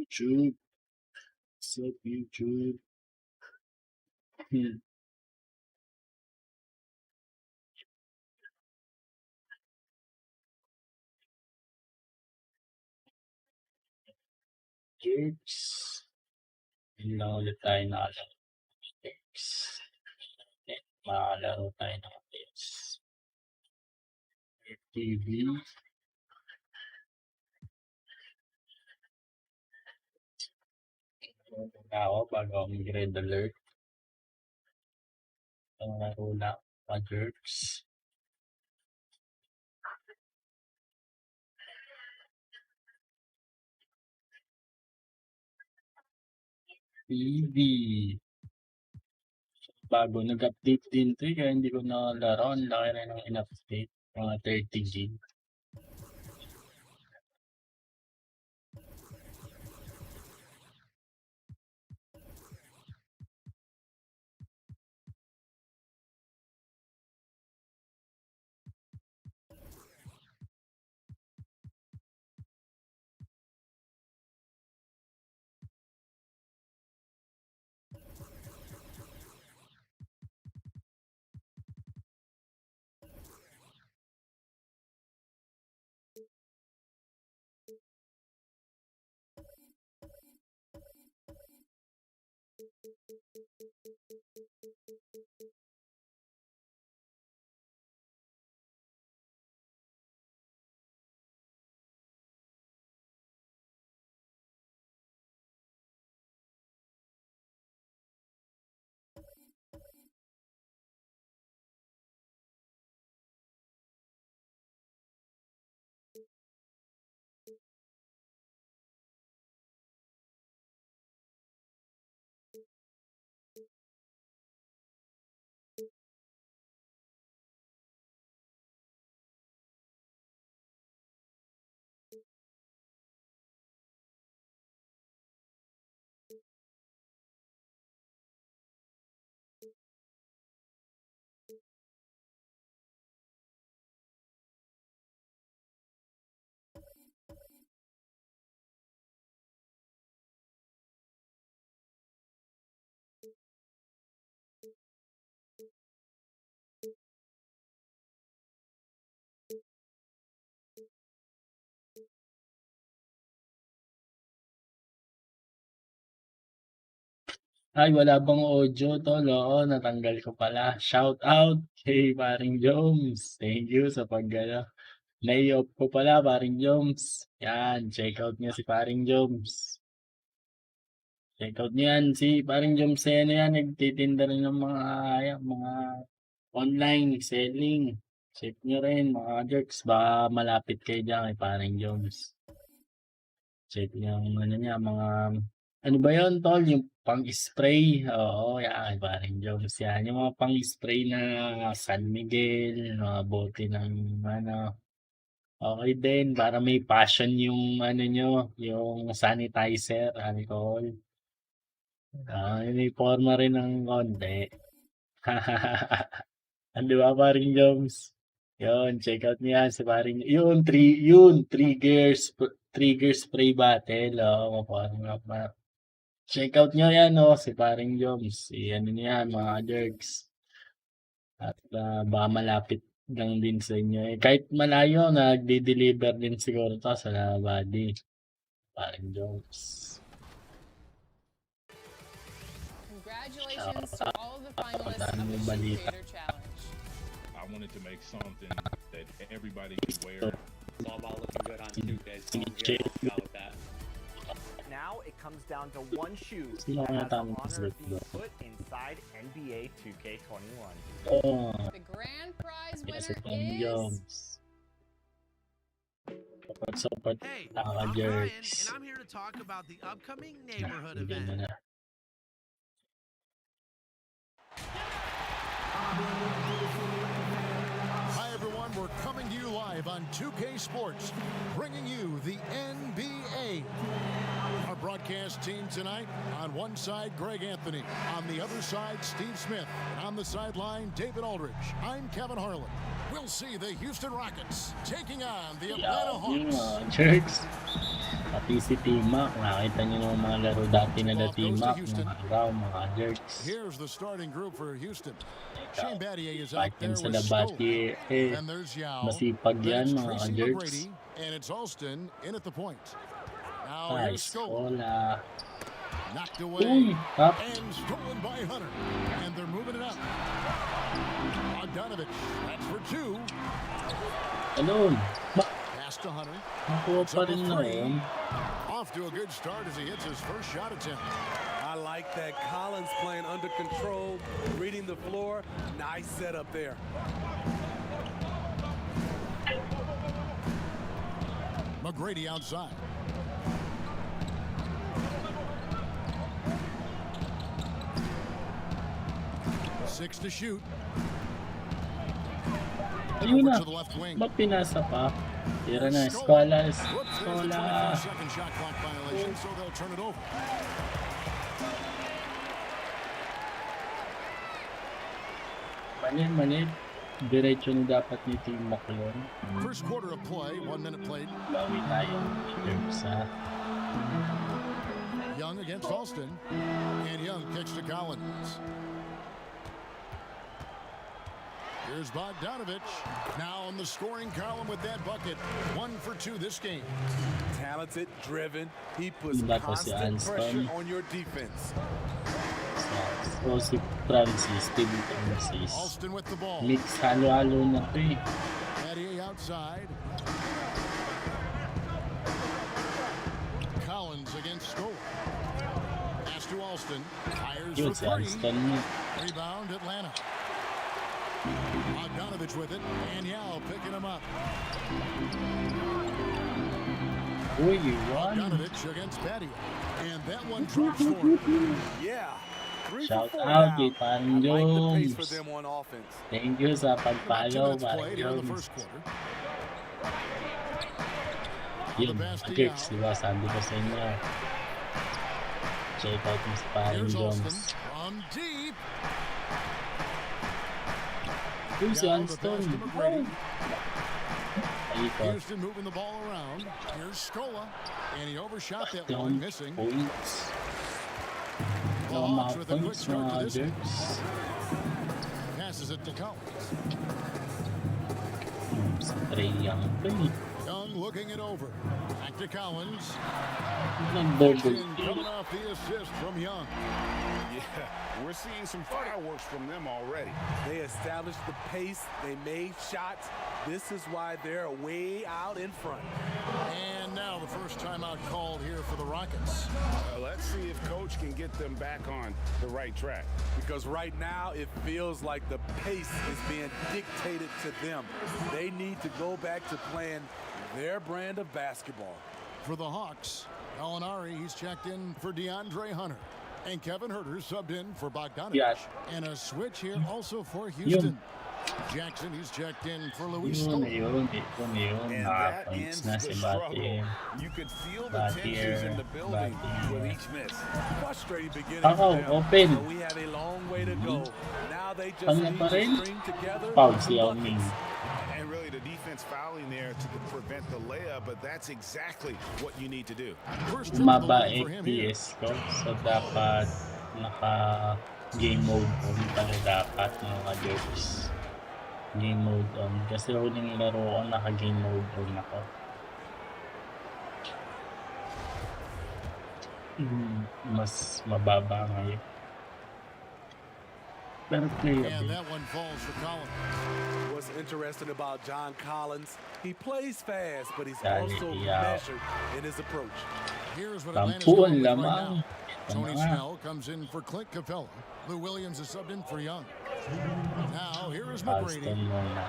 YouTube. What's up, YouTube? Jerks. Yun lang ulit tayo nakalaro. Jerks. Makalaro tayo ng Jerks. TV. Ako bago ako mag-red alert. Ang laro na mga Jerks. TV. Bago nag-update din to kaya hindi ko nakalaro. Ang laki rin ng in-update. Mga 30 gig. Ay, wala bang audio tol? Oo, natanggal ko pala. Shout out kay Paring Joms. Thank you sa nai-off ko pala, Paring Joms. Yan, check out niya si Paring Joms. Check out niyo yan. Si Paring Joms na yan, nagtitinda rin ng mga online selling. Check niyo rin, mga jerks. Baka malapit kayo dyan kay Paring Joms. Check niyo yung niya, ano ba yun, tol? Yung pang-spray. Oo, yan. Parang Jones yan. Yung mga pang-spray na San Miguel, mga bote ng okay din. Para may passion yung nyo, yung sanitizer, alcohol. May forma rin ng konti. Ano ba, paring Jones? Yun, check out niya si paring, trigger spray bottle. Oo, parang check out nyo yan, si paring Joms. Ano niya, mga jerks. At baka malapit lang din sa inyo. Kahit malayo, nagde-deliver din siguro to sa body. Paring Joms. Congratulations to all of the finalists of the Shoot Challenge. I wanted to make something that everybody could wear. It's all about looking good on 2K, so I'm here to help you out with that. Now it comes down to one shoe Sino that ang has the honor natama of being put inside NBA 2K21. Oh, The grand prize yes, winner paring is... Joms. Support, Hey, mga I'm Ryan, jerks. and I'm here to talk about the upcoming neighborhood Bigyan mo event. na. Hi everyone, we're coming to you live on 2K Sports, bringing you the NBA. Our broadcast team tonight, on one side, Greg Anthony. On the other side, Steve Smith. And on the sideline, David Aldridge. I'm Kevin Harlan. We'll see the Houston Rockets taking on the Atlanta Yung Hawks. mga jerks. Pati si T-Mac, nakita niyo ng mga laro dati na T-Mac, mga araw, mga jerks. Here's the starting group for Houston. Shane Battier is Bakit out there sa with labati, Stoll. And there's Yao. masipag Then yan, it's mga Tracy jerks. McGrady, and it's Alston in at the point. Now Ay, here's Stoll. Skola. Knocked Uy, away tap. and stolen by Hunter. And they're moving it up. Bogdanovich, that's for two. Alon. Pass to Hunter. Nakuha pa rin na yun. Off to a good start as he hits his first shot attempt. I like that. Collins playing under control, reading the floor. Nice setup there. McGrady outside. Six to shoot. Ayun na. Over to the left wing. Ba't pinasa pa? Tira na, Skola. Whoops, there's the Skola. 25-second shot clock violation, so they'll turn it over. Mali. Diretso na dapat ni T-Mac yun. First quarter of play, 1 minute played. Bawi tayo. Jerks, ha? Young against Alston, and Young kicks to Collins. Here's Bogdanovich, now in the scoring column with that bucket. 1 for 2 this game. Talented, driven. He puts Iba ko si constant pressure Alston. on your defense. So, si Francis, Steve Francis. Alston with the ball. Mix halo-halo na to eh. Battier outside. Collins against Stoll. Pass to Alston. Fires Yun, for si three. Alston mo. Rebound Atlanta. Bogdanovich with it, and Yao picking him up. Uy, one. Bogdanovich against Battier, and that one drops for him. Yeah. 3 Shout for 4 out now. kay Parang I like the pace for Jones. them on offense. Thank you sa About 2 pag-follow, minutes Parang played here in the Jones. first quarter. Yun, mga jerks, diba? Sabi ko sa inyo. Check out Miss Parang Here's Alston Jones. from deep. Uy, si Yao, the Alston. pass to McGrady. Ayun. Houston moving the ball around. Here's Scola, and he overshot that one, Down missing. points. The Mga Hawks with a quick points, start to mga this one. jerks. Passes it to Collins. Si Trey Young to eh. Young looking it over. Back to Collins. Nag-double And coming off the assist from Young. Yeah, we're seeing some fireworks from them already. They established the pace. They made shots. This is why they're way out in front. And now the first timeout called here for the Rockets. Let's see if coach can get them back on the right track. Because right now it feels like the pace is being dictated to them. They need to go back to playing their brand of basketball. For the Hawks, Gallinari, he's checked in for DeAndre Hunter. And Kevin Huerter subbed in for Bogdanovich. Yes. And a switch here also for Houston. Jackson, he's checked in for Luis Stoll. Yun. And that Nakapoints ends na the si struggle. Bati. You could feel the tensions in the building with each miss. Frustrating beginning Ako, for them, open. but we have a long way to go. Now they just Ano need pa rin? to string together Foul si some Yao buckets. Ming. And really the defense fouling there to prevent the layup, but that's exactly what you need to do. First trip of the Maba line for him here. FPS ko. So dapat naka game mode on pala dapat mga jerks. Game mode on. Kasi huling laro ko naka game mode on ako. Mas mababa ngayon. Pero And playable. that one falls for Collins. What's interesting about John Collins, he plays fast, but he's Dali, also Yao. measured in his approach. Here's what Atlanta's Tampuan going with right lamang. now. Tony Ito na nga. Snell comes in for Clint Capella. Lou Williams is subbed in for Young. Now here is McGrady. Alston muna.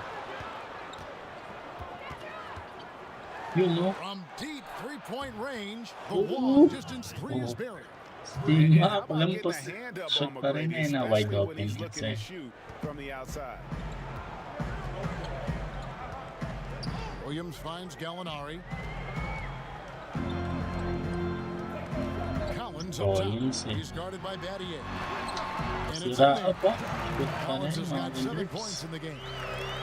Yun no? From deep three-point range, the long distance three is buried. Sting How up. about Alam getting ko a hand up shot on pa rin McGrady, eh na wide especially when open he's looking to kasi. shoot from the outside. Williams finds Gallinari. Collins up top. Collins, eh. He's guarded by Battier. And it's Sira in there. pa. Shoot pa Collins rin has mga got 7 jerks. points in the game.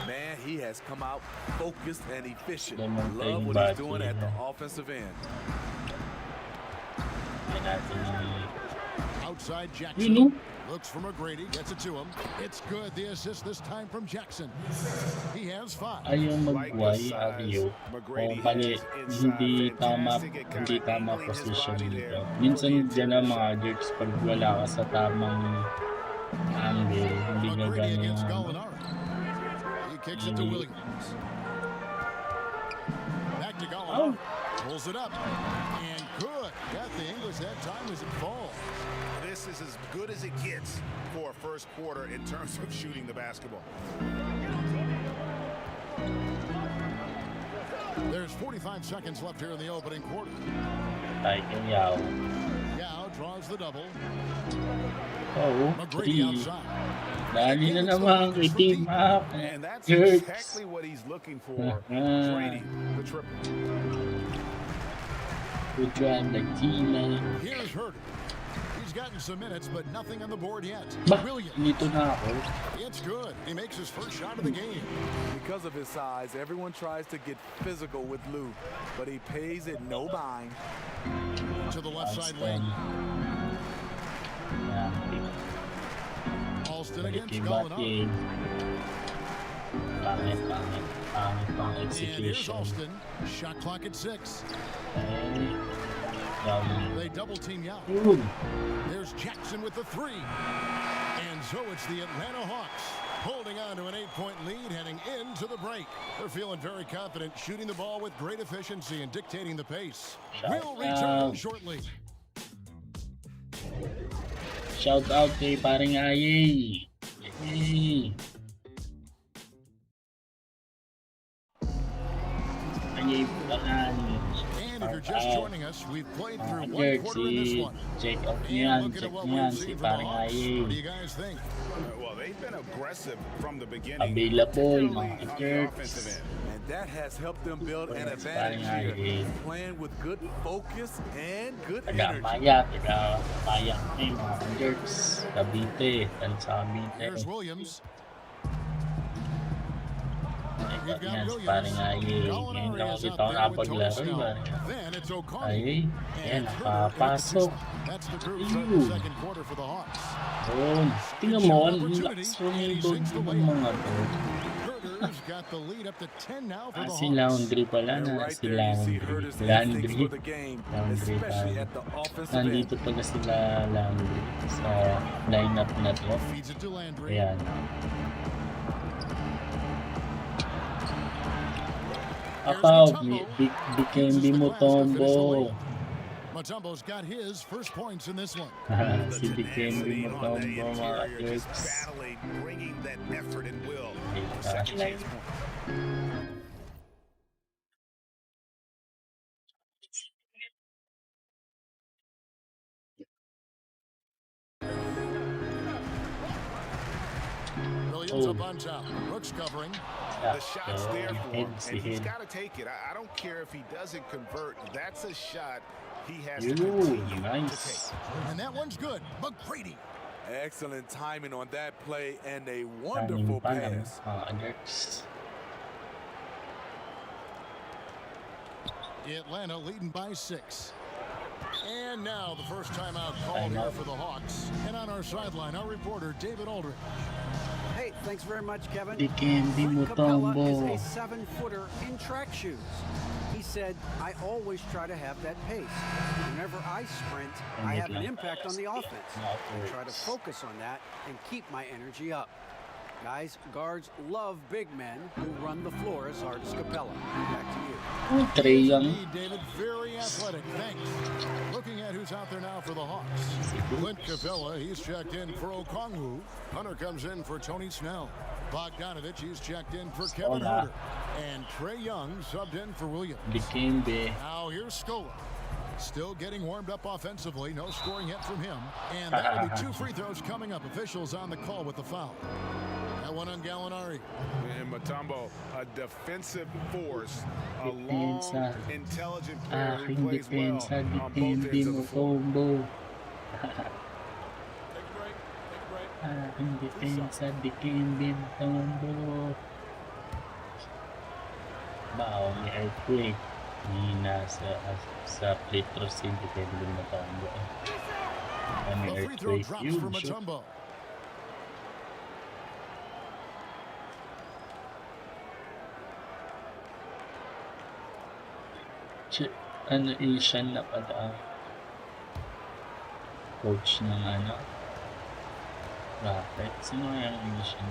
Man, he has come out focused and efficient. Lemon Love playing what he's bad doing here. at the offensive end. Yan natin Outside yun, Jackson. no? Looks for McGrady, gets it to him. It's good. The assist this time from Jackson. He has 5. Ayaw Like the mag-Y, size Avio. O McGrady mali, has inside. hindi tama, Fantastic at hindi kinda tama angling his position body nito. there for the Minsan dyan interior ang mga shot. jerks pag wala ka sa tamang angle, hindi ka McGrady gano'n against Gallinari. He kicks it to Hindi. Williams. Back to Gallinari. Pulls it up. And good. Got the English that time as it falls. This is as good as it gets for a first quarter in terms of shooting the basketball. There's 45 seconds left here in the opening quarter. tayo kay Yao. Yao draws the double. Oh, McGrady 3. outside. Dali na naman kay team up. And that's Jerks. exactly what he's looking for, Uh-huh. draining the triple. Good job, Nagtina. Here's Herder. He's gotten some minutes, but nothing on the board yet. Bah, Williams. dito na ako. It's good. He makes his first shot of the game. Because of his size, everyone tries to get physical with Lou, but he pays it no mind. To the left side Alston. lane. Yan. Alston Balik against kay Gallinari. Batting. Pangit pang And here's execution. Alston. Shot clock at 6. Okay. Yum. They double team Yao. Boom. There's Jackson with the 3. And so it's the Atlanta Hawks holding on to an 8-point lead heading into the break. They're feeling very confident, shooting the ball with great efficiency and dictating the pace. We'll return shortly. Shout out kay paring Ayay. Yay. Ayay Bukalan. And if you're just joining us, we've played through one Jerk, quarter in this si one. check out And niyan, look at check what niyan, we've si seen from the paring Hawks. What do Ayay. you guys think? Well, they've been aggressive from the beginning, Available, particularly mga on the jerks. offensive end. And that has helped them build an Yes, advantage parang here, ay- playing with good focus and good Taga energy. Maya, taga Maya kami, mga jerks. Cavite, Tansa Here's Cavite. Williams. Check We've out got niyan, si Williams. paring Ayay. Ngayon Gallinari lang is kasi out ito there with Tony nakapaglaro, Snell. ba? Then it's O'Connor. Ayay. Ayan, And Herder nakapasok. in at the 2. That's the group starting Ew. the second quarter for the Hawks. Boom. Tingnan mo, ang lakas rumibog ng mga to. Herder's got the lead up to 10 now for the Si Hawks. Laundry pala And na, right si there, you see Laundry. Herder's instincts Laundry. for the game, Laundry especially tayo. at the offensive Nandito end. pala sila Laundry sa lineup na to. Feeds it to Landry. Ayan. Akaw, Bikembe Mutombo. Mutombo's got his first points in this one. Si Bikembe Tenacity on the Mutombo, mga interior, just jerks. battling, bringing that effort and will. Okay, Second chance point. Williams Oh. up on top. Brooks covering. The shot's there for him, Si and he's Head. got to take it. I don't care if he doesn't convert. That's a shot he has to Yun, continue to nice. take. And that one's good. McGrady. Excellent timing on that play and a Timing wonderful pa ng pass. mga jerks. Atlanta leading by 6. And now the first timeout called here for the Hawks. And on our sideline, our reporter, David Aldridge. Hey, thanks very much, Kevin. Bikembe Frank Capella Mutombo. is a 7-footer in track shoes. He said, I always try to have that pace. Whenever I sprint, I have an impact on the offense. I try to focus on that and keep my energy up. Guys, guards love big men who run the floor as hard as Capella. Back to you. Oh, Trey Young. Indeed, David, very athletic. Thanks. Looking at who's out there now for the Hawks. Clint Capella, he's checked in for Okongwu. Hunter comes in for Tony Snell. Bogdanovich, he's checked in for Kevin Hola. Herder. And Trey Young subbed in for Williams. Bikembe. Now here's Scola. Still getting warmed up offensively. No scoring yet from him. And that'll be 2 free throws coming up. Officials on the call with the foul. That one on Gallinari. And Mutombo, a defensive force, a long, Depensa. intelligent player who Aking plays well depensa, on both Bikembe ends of the floor. Mutombo. Take a break. Take a break. Aking depensa, Bikembe Mutombo. Bao ni earthquake. Mahina sa free throws, hindi pwede din matango. May The free throw earthquake. drops Yun, for shoot. Mutombo. Ano, Asian na pala. Coach ng ano? Bakit? Sino kaya ang Asian?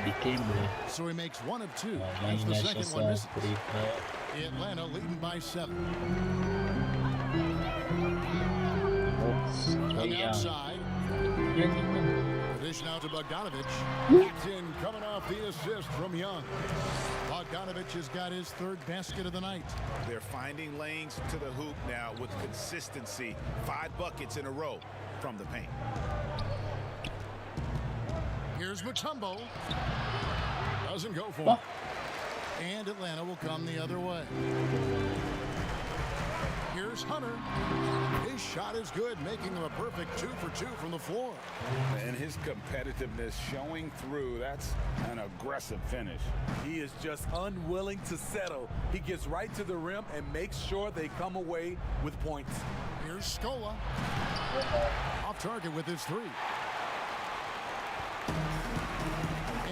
Became So he makes one of two. As Mahina the siya second sa one misses. free throw. Atlanta leading by 7. Oops. On the Kaya, outside. yan yun. Dish now to Bogdanovich. It's in coming off the assist from Young. Bogdanovich has got his third basket of the night. They're finding lanes to the hoop now with consistency. 5 buckets in a row from the paint. Here's Mutombo. Doesn't go for it. And Atlanta will come the other way. Here's Hunter. His shot is good, making him a perfect 2 for 2 from the floor. And his competitiveness showing through. That's an aggressive finish. He is just unwilling to settle. He gets right to the rim and makes sure they come away with points. Here's Scola. Off target with his 3.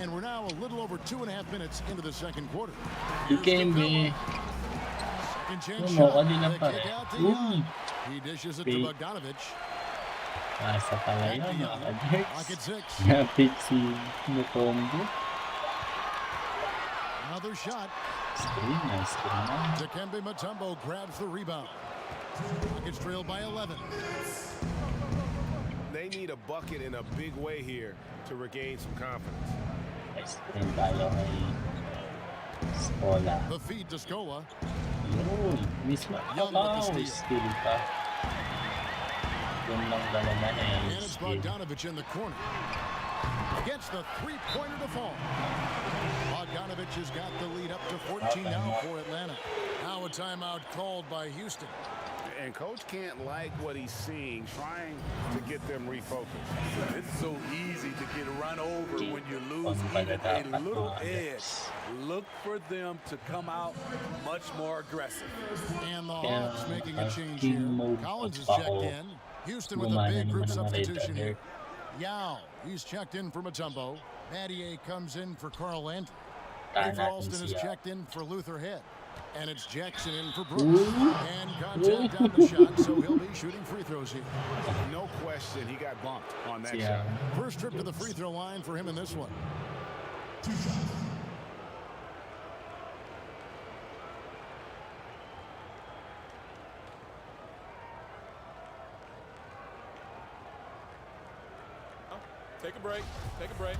And we're now a little over 2.5 minutes into the second quarter. Became me. Second chance Ano, shot. kanina The pa. kick out to Uy. Young. He dishes it to Big. Bogdanovich. Nasa pala Back yun, to Young. mga Lock at Dex. 6. Napit si Mutombo. Another shot. Screen, nice screen na. Dikembe Mutombo grabs the rebound. Nuggets trailed by 11. They need a bucket in a big way here to regain some confidence. Nice screen tayo kay Scola. The feed to Scola. Yun, mismo. Young with the Oh, steal. steal pa. Yun lang dalawa na And eh, it's steal. Bogdanovich in the corner. Gets the three-pointer to fall. Bogdanovich has got the lead up to 14 now for Atlanta. Now a timeout called by Houston. And coach can't like what he's seeing, trying to get them refocused. It's so easy to get run over when you lose Pag even dapat a little mga edge. Dex. Look for them to come out much more aggressive. And the Yeah, Hawks making a change team here. mode Collins is pa checked ako. in. Houston with a Gumana big group naman ang red substitution here. alert. Yao, he's checked in for Mutombo. Battier comes in for Carl Landry. Tahan Dave natin Ralston is siya. checked in for Luther Head. And it's Jackson in for Brooks. Ooh. And contact on the shot, so he'll be shooting free throws here. No question, he got bumped on that Siya. shot. First trip to the free throw line for him in this one. Take a break. Take a break.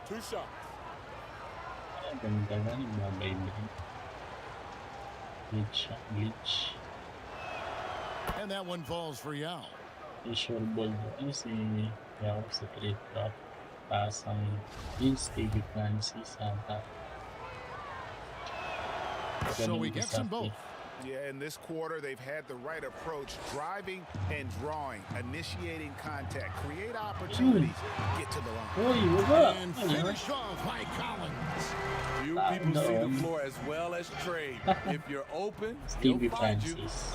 2 shots. Ang ganda na ng mga baby. Glitch. And that one falls for Yao. Sure ball doon si Yao sa trade drop. Pasang yung Stevie Francis ata. So Ganun he gets them kasapit. both. Yeah, in this quarter, they've had the right approach, driving and drawing, initiating contact, create opportunities, get to the line. Uy, wala! And Ano? finished off by Collins. Few people see the floor as well as Trey. If you're open, he'll Stevie find you. Francis.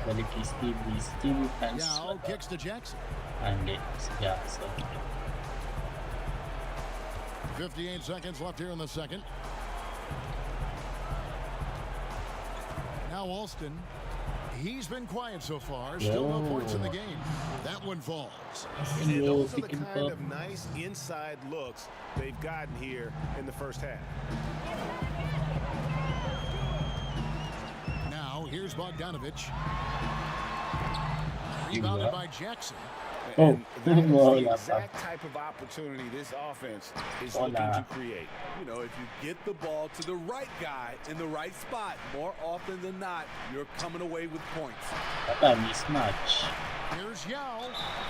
Balik kay Stevie Francis. Yao kicks to Jackson. Hindi, si Jackson. 58 seconds left here in the second. Now Alston, he's been quiet so far. Still no points in the game. That one falls. And Hello, those are the pick and kind pop. of nice inside looks they've gotten here in the first half. Now here's Bogdanovich. Rebounded by Jackson. Oh, And that is the wala pa. exact type of opportunity this offense is Wala. looking to create. You know, if you get the ball to the right guy in the right spot, more often than not, you're coming away with points. Bata, mismatch. Here's Yao.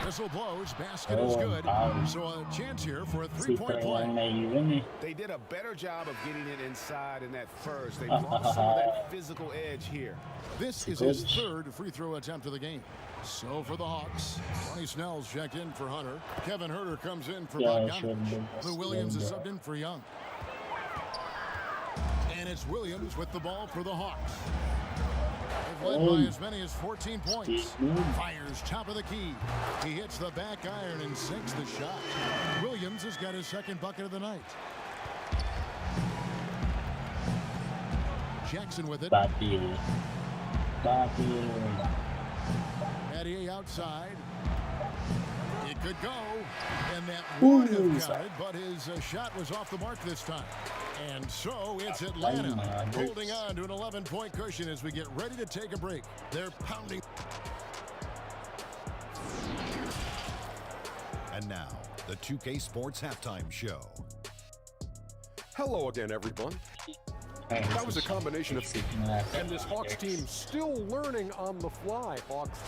Whistle blows. Basket is Oh, good. wow. So a chance here for a Si three-point Trey lang play. naiwan eh. They did a better job of getting it inside in that first. They lost some of that physical edge here. This is his third free throw attempt of the game. So for the Hawks, Ronnie Snell's checked in for Hunter. Kevin Herter comes in for Yeah, Bogdanovich. sure, Lou Williams is subbed in for Young. And it's Williams with the ball for the Hawks. They've led by as many as 14 points. Fires top of the key. He hits the back iron and sinks the shot. Williams has got his second bucket of the night. Jackson with it. Batil. Mattier outside. It could go, and that would have counted, but his shot was off the mark this time. And so it's Atlanta holding on to an 11-point cushion as we get ready to take a break. They're pounding. And now, the 2K Sports Halftime Show. Hello again, everyone. That was a combination of... And this Hawks team still learning on the fly. Hawks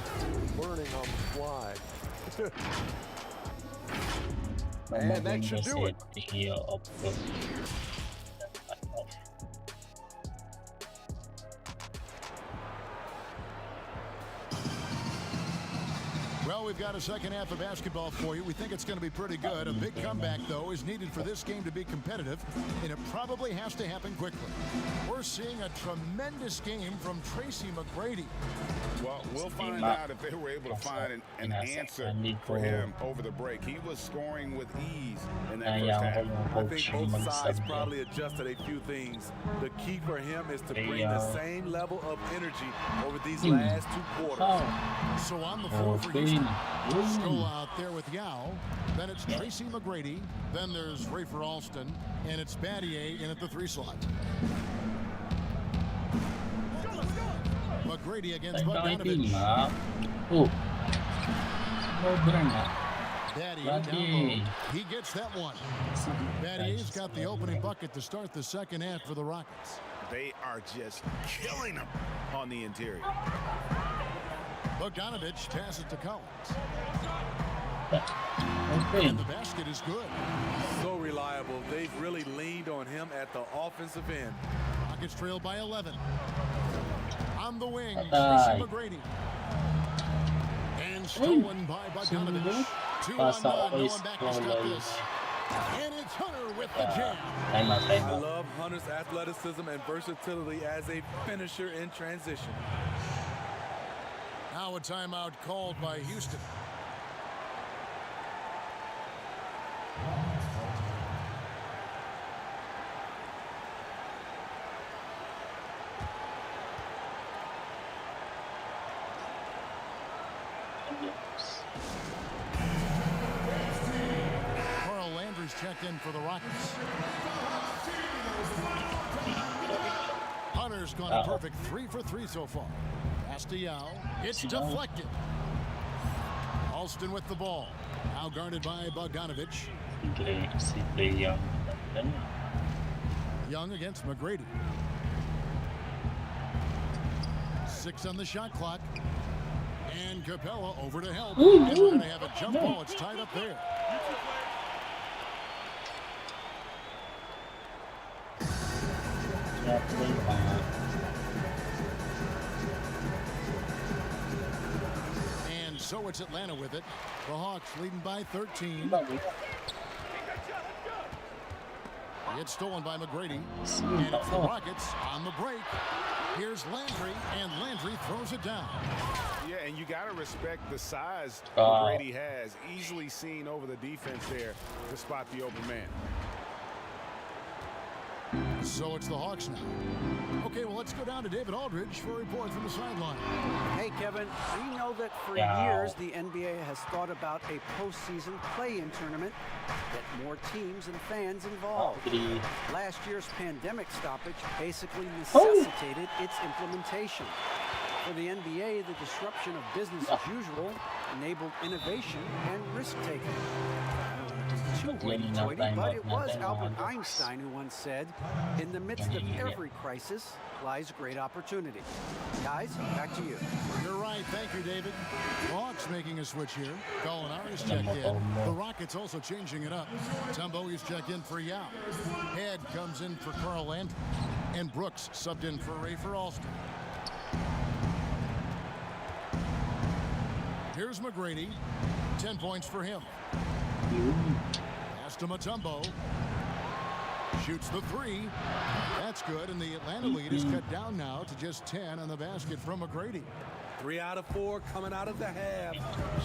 learning on the fly. And that should do it. Well, we've got a second half of basketball for you. We think it's going to be pretty good. A big comeback, though, is needed for this game to be competitive, and it probably has to happen quickly. We're seeing a tremendous game from Tracy McGrady. Well, we'll find out if they were able to find an answer for him over the break. He was scoring with ease in that first half. I think both sides probably adjusted a few things. The key for him is to bring the same level of energy over these last two quarters. So on the floor for Houston, Scola out there with Yao. Then it's Tracy McGrady. Then there's Rafer Alston. And it's Battier in at the 3 slot. McGrady against Bogdanovich. Battier down low. He gets that one. Battier's got the opening bucket to start the second half for the Rockets. They are just killing them on the interior. Bogdanovich passes to Collins. And the basket is good. So reliable. They've really leaned on him at the offensive end. Rockets trailed by 11. On the wing, Tracy McGrady. And stolen by Bogdanovich. 2 on 9, going back to stop this. And it's Hunter with the jam. I love Hunter's athleticism and versatility as a finisher in transition. Now a timeout called by Houston. Carl Landry's checked in for the Rockets. Hunter's gone a perfect 3 for 3 so far. Pass to Yao. It's deflected. Alston with the ball. Now guarded by Bogdanovich. Young against McGrady. 6 on the shot clock. And Capella over to help. And we're going to have a jump ball. It's tied up there. And so it's Atlanta with it. The Hawks leading by 13. It's stolen by McGrady. And it's the Rockets on the break. Here's Landry, and Landry throws it down. Yeah, and you got to respect the size McGrady has. Easily seen over the defense there to spot the open man. So it's the Hawks now. Okay, well, let's go down to David Aldridge for a report from the sideline. Hey, Kevin, we know that for years the NBA has thought about a postseason play-in tournament, get more teams and fans involved. Last year's pandemic stoppage basically necessitated its implementation. For the NBA, the disruption of business as usual enabled innovation and risk-taking. Too hoity-toity, but it was Albert Einstein who once said, in the midst of every crisis lies great opportunity. Guys, back to you. You're right. Thank you, David. The Hawks making a switch here. Gallinari's checked in. The Rockets also changing it up. Tumbo is checked in for Yao. Head comes in for Carl Landry. And Brooks subbed in for Rafer Alston. Here's McGrady. 10 points for him. Pass to Mutombo. Shoots the three. That's good, and the Atlanta lead is cut down now to just 10 on the basket from McGrady. 3 out of 4 coming out of the half,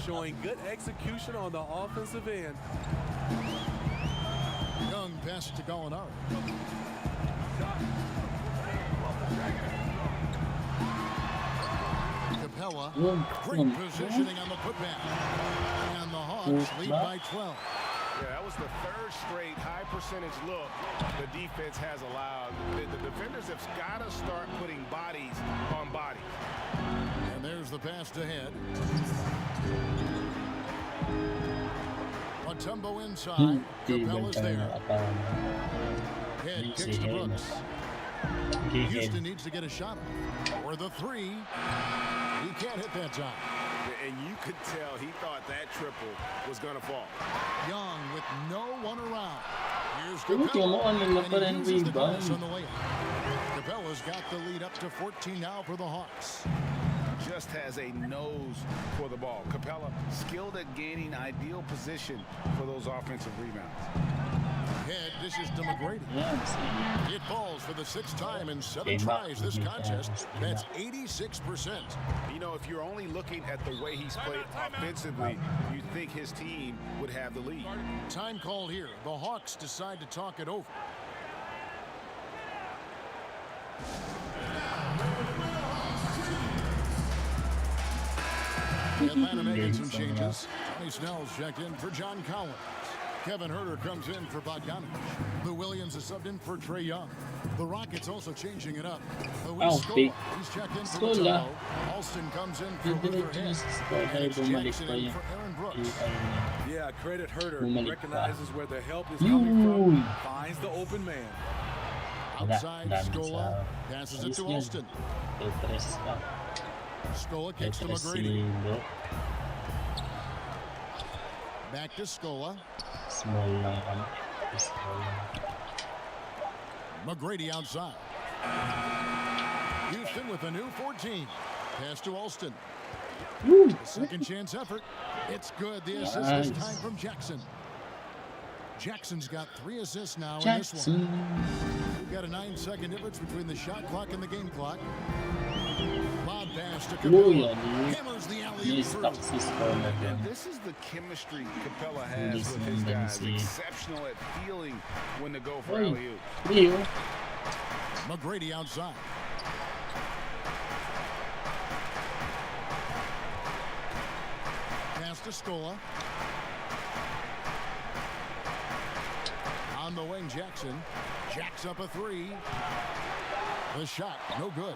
showing good execution on the offensive end. Young passes to Gallinari. Capella, great positioning on the putback. And the Hawks lead by 12. Yeah, that was the third straight high percentage look the defense has allowed. The defenders have got to start putting bodies on bodies. And there's the pass to Head. Mutombo inside. Capella's there. Head kicks to Brooks. Houston needs to get a shot or the three. He can't hit that time. And you could tell he thought that triple was going to fall. Young with no one around. Here's Capella. And he uses the glass on the layup. Capella's got the lead up to 14 now for the Hawks. Just has a nose for the ball. Capella skilled at gaining ideal position for those offensive rebounds. Head dishes to McGrady. It falls for the 6th time in 7 tries this contest. That's 86%. You know, if you're only looking at the way he's played offensively, you think his team would have the lead. Time call here. The Hawks decide to talk it over. Atlanta making some changes. Johnny Snell's checked in for John Collins. Kevin Huerter comes in for Bogdanovich. Lou Williams is subbed in for Trae Young. The Rockets also changing it up. Luis Scola, he's checked in for Mutombo. Alston comes in for Luther Head. And it's Jackson in for Aaron Brooks. Yeah, credit Huerter. Recognizes where the help is coming from. Finds the open man. Outside, Scola passes it to Alston. Scola kicks to McGrady. Back to Scola. McGrady outside. Houston with a new 14. Pass to Alston. Second chance effort. It's good. The assist this time from Jackson. Jackson's got 3 assists now in this one. We've got a 9-second difference between the shot clock and the game clock. Lob pass to Capella. Hammers the alley-oop through. And this is the chemistry Capella has with his guys. Exceptional at feeling when to go for alley-oop. McGrady outside. Pass to Scola. On the wing, Jackson. Jacks up a 3. The shot, no good.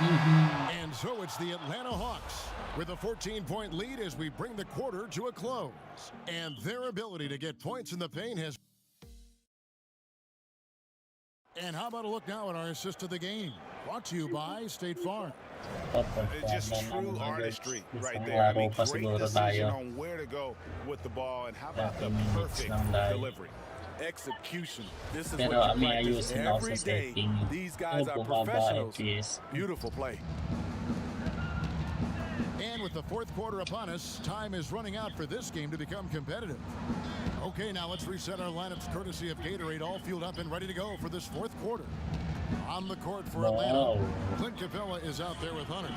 And so it's the Atlanta Hawks with a 14-point lead as we bring the quarter to a close. And their ability to get points in the paint has... And how about a look now at our assist of the game? Brought to you by State Farm. It's just true artistry right there. I mean, great decision on where to go with the ball, and how about the perfect delivery. Execution. This is what you practice every day. These guys are professionals. Beautiful play. And with the 4th quarter upon us, time is running out for this game to become competitive. Okay, now let's reset our lineups courtesy of Gatorade, all fueled up and ready to go for this 4th quarter. On the court for Atlanta, Clint Capella is out there with Hunter.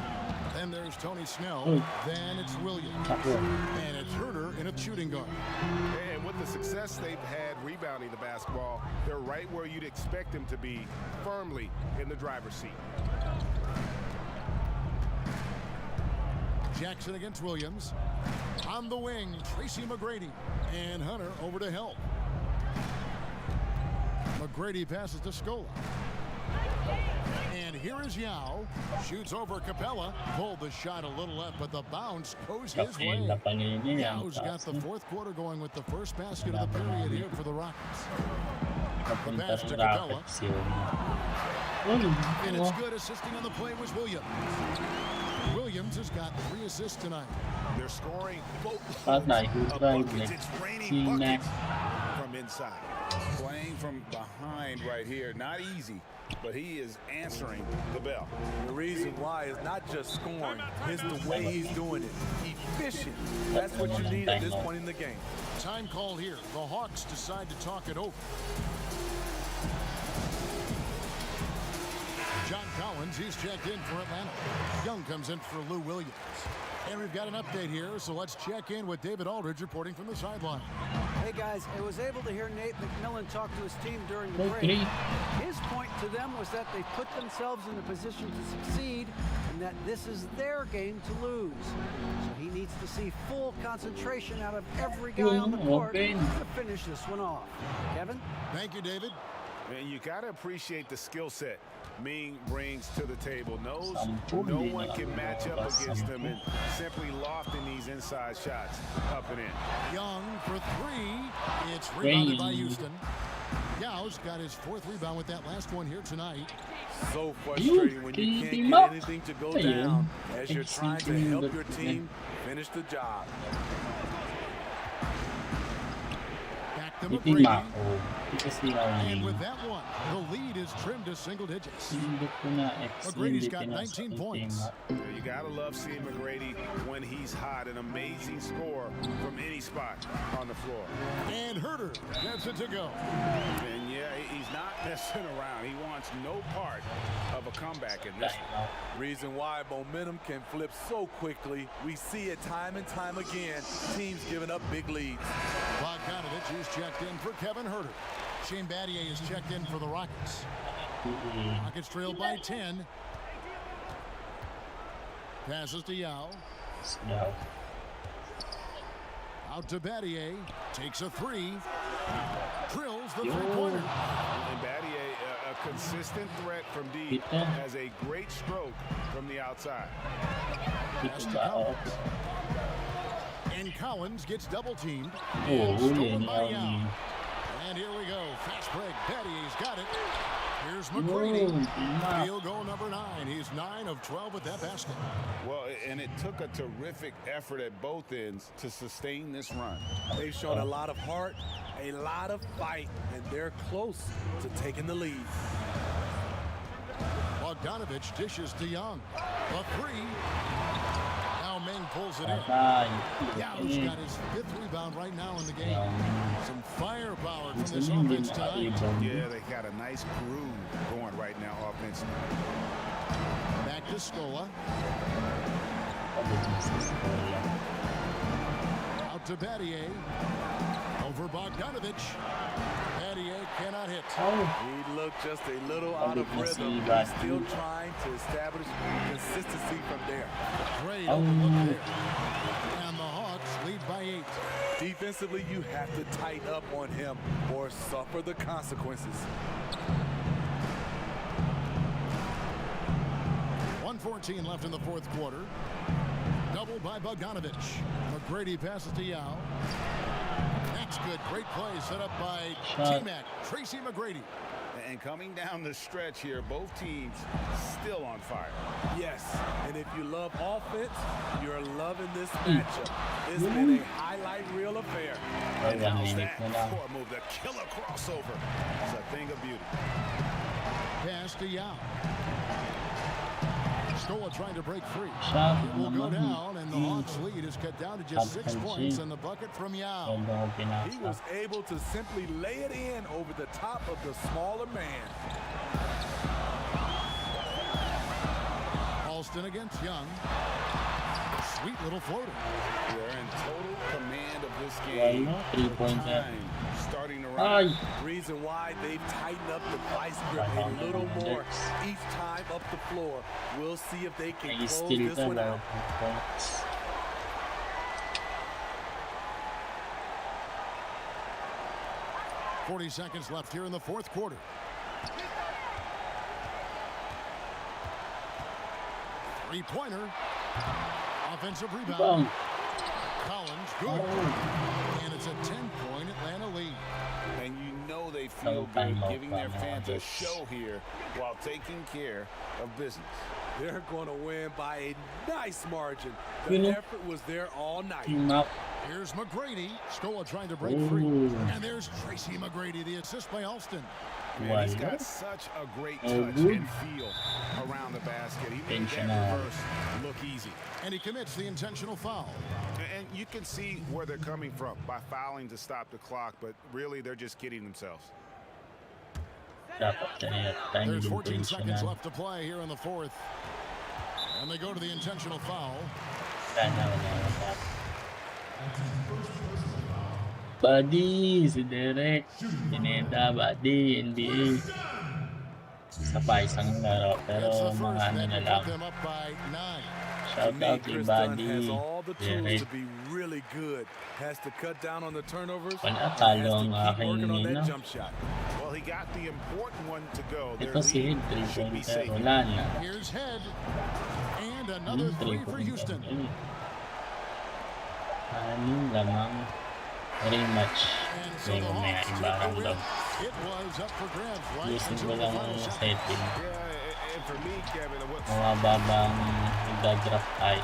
Then there's Tony Snell. Then it's Williams. And it's Huerter in a shooting guard. And with the success they've had rebounding the basketball, they're right where you'd expect them to be, firmly in the driver's seat. Jackson against Williams. On the wing, Tracy McGrady. And Hunter over to help. McGrady passes to Scola. And here is Yao. Shoots over Capella. Pulled the shot a little left, but the bounce goes his way. Yao's got the 4th quarter going with the first basket of the period here for the Rockets. The pass to Capella. And it's good. Assisting on the play was Williams. Williams has got 3 assists tonight. They're scoring buckets. It's raining buckets from inside. Playing from behind right here. Not easy but he is answering the bell. The reason why is not just scoring, it's the way he's doing it. Efficient. That's what you need at this point in the game. Time called here. The Hawks decide to talk it over. John Collins, he's checked in for Atlanta. Young comes in for Lou Williams. And we've got an update here, so let's check in with David Aldridge reporting from the sideline. Hey guys, I was able to hear Nate McMillan talk to his team during the break. His point to them was that they put themselves in a position to succeed and that this is their game to lose. So he needs to see full concentration out of every guy on the court to finish this one off. Kevin? Thank you, David. And you got to appreciate the skill set Ming brings to the table. Knows no one can match up against him and simply lofting these inside shots up and in. Young for three. It's rebounded by Houston. Yao's got his fourth rebound with that last one here tonight. So frustrating when you can't get anything to go down as you're trying to help your team finish the job. Back to McGrady. And with that one, the lead is trimmed to single digits. McGrady's got 19 points. You gotta love seeing McGrady when he's hot. An amazing score from any spot on the floor. And Herter gets it to go. And yeah, he's not messing around. He wants no part of a comeback in this one. Reason why momentum can flip so quickly. We see it time and time again. Teams giving up big leads. Bogdanovich is checked in for Kevin Herter. Shane Battier is checked in for the Rockets. Rockets trail by 10. Passes to Yao. Out to Battier. Takes a three. Drills the three-pointer. And Battier, a consistent threat from deep, has a great stroke from the outside. Pass to Collins. And Collins gets double-teamed. Stolen by Yao. And here we go. Fast break. Battier's got it. Here's McGrady. Field goal number 9. He's 9 of 12 with that basket. Well, and it took a terrific effort at both ends to sustain this run. They've shown a lot of heart, a lot of fight, and they're close to taking the lead. Bogdanovich dishes to Young. A three. Now Ming pulls it in. Yao's got his 5th rebound right now in the game. Some firepower from this offense tonight. Yeah, they got a nice groove going right now offensively. Back to Scola. Out to Battier. Over Bogdanovich. Battier cannot hit. He looked just a little out of rhythm. He's still trying to establish consistency from there. Great open look there. And the Hawks lead by 8. Defensively, you have to tighten up on him or suffer the consequences. 1:14 left in the fourth quarter. Doubled by Bogdanovich. McGrady passes to Yao. That's good. Great play set up by T-Mac. Tracy McGrady. And coming down the stretch here, both teams still on fire. Yes, and if you love offense, you're loving this matchup. It's been a highlight reel affair. And how's that core move? The killer crossover. It's a thing of beauty. Pass to Yao. Scola trying to break free. It will go down, and the Hawks' lead is cut down to just 6 points in the bucket from Yao. He was able to simply lay it in over the top of the smaller man. Alston against Young. Sweet little floater. They're in total command of this game. Time starting to run. Reason why they've tightened up the vice grip a little more each time up the floor. We'll see if they can close this one out. .40 seconds left here in the fourth quarter. Three-pointer. Offensive rebound. Collins, good. And it's a 10-point Atlanta lead. And you know they feel good giving their fans a show here while taking care of business. They're going to win by a nice margin. The effort was there all night. Here's McGrady. Scola trying to break free. And there's Tracy McGrady, the assist by Alston. Man, he's Wala. got such a great Oh, touch good. and feel around the basket. He made Tension that out. reverse look easy. And he commits the intentional foul. And you can see where they're coming from by fouling to stop the clock, but really they're just kidding themselves. Dapat kaya time There's din 14 seconds intentional. left to play here in the fourth. And they go to the intentional foul. Sana wala. Buddy, si Derek. Pineda, buddy, NBA. Isa pa, isang laro. Pero It's the mga first ano that na will lang. put them up by 9. Shout To me, out kay Chris Dunn Buddy. has all the tools Derek. to be really good. Has to cut down on the turnovers. Wala, and talo has to ang keep aking working on nino. that jump shot. Well, he got the important one to go. Their Ito si lead Head, should be 3-pointer. safe. Wala na. Here's Head. And another three for Houston. Anim lamang. Rematch. And so May the mamaya Hawks take ibarang the daw. win. It was up for grabs right Ayusin until ko the lang final ang shot. setting. Yeah, and for me, Kevin, what Mababang nagda-drop tayo.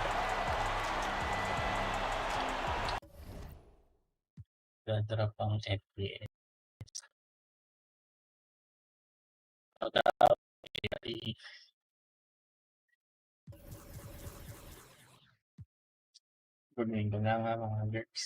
Nagda-drop ang FPS. Kunin ko na nga mga jerks.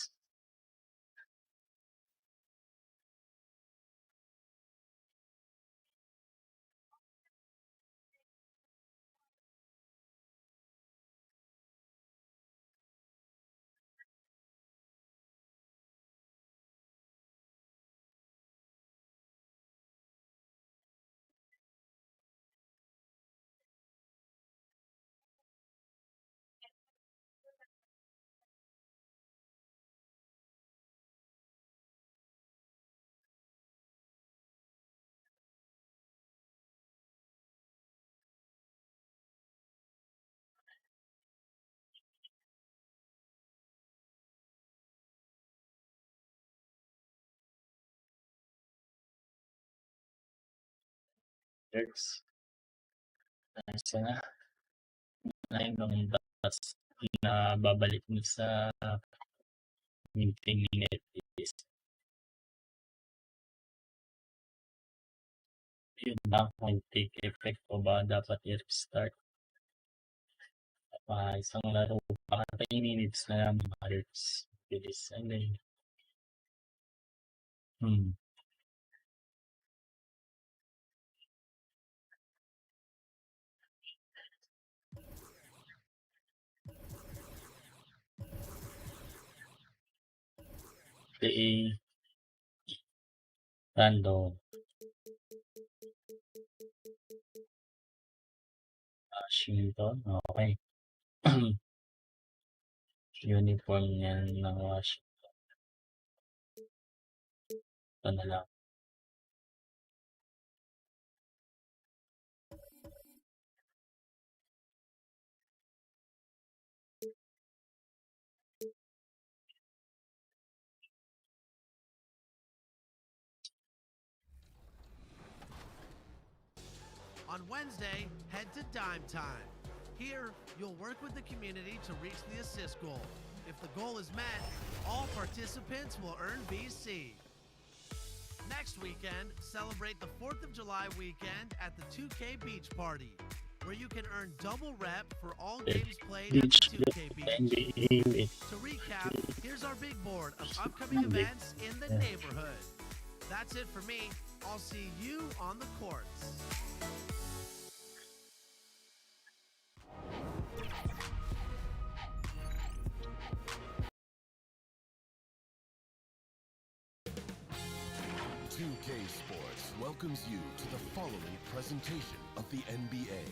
Jerks. Nice na. 9 ng dots na babalik mo sa meeting ni Netis. Yun lang kung take effect o ba dapat i-restart. Isang laro pa 10 minutes na lang mga jerks. Bilis. Ano yun? PA random. Washington, okay. Uniform niyan ng Washington. Ito na lang. On Wednesday, head to Dime Time. Here, you'll work with the community to reach the assist goal. If the goal is met, all participants will earn BC. Next weekend, celebrate the 4th of July weekend at the 2K Beach Party, where you can earn double rep for all games played at the 2K Beach. To recap, here's our big board of upcoming events in the neighborhood. That's it for me. I'll see you on the courts. Sports welcomes you to the following presentation of the NBA.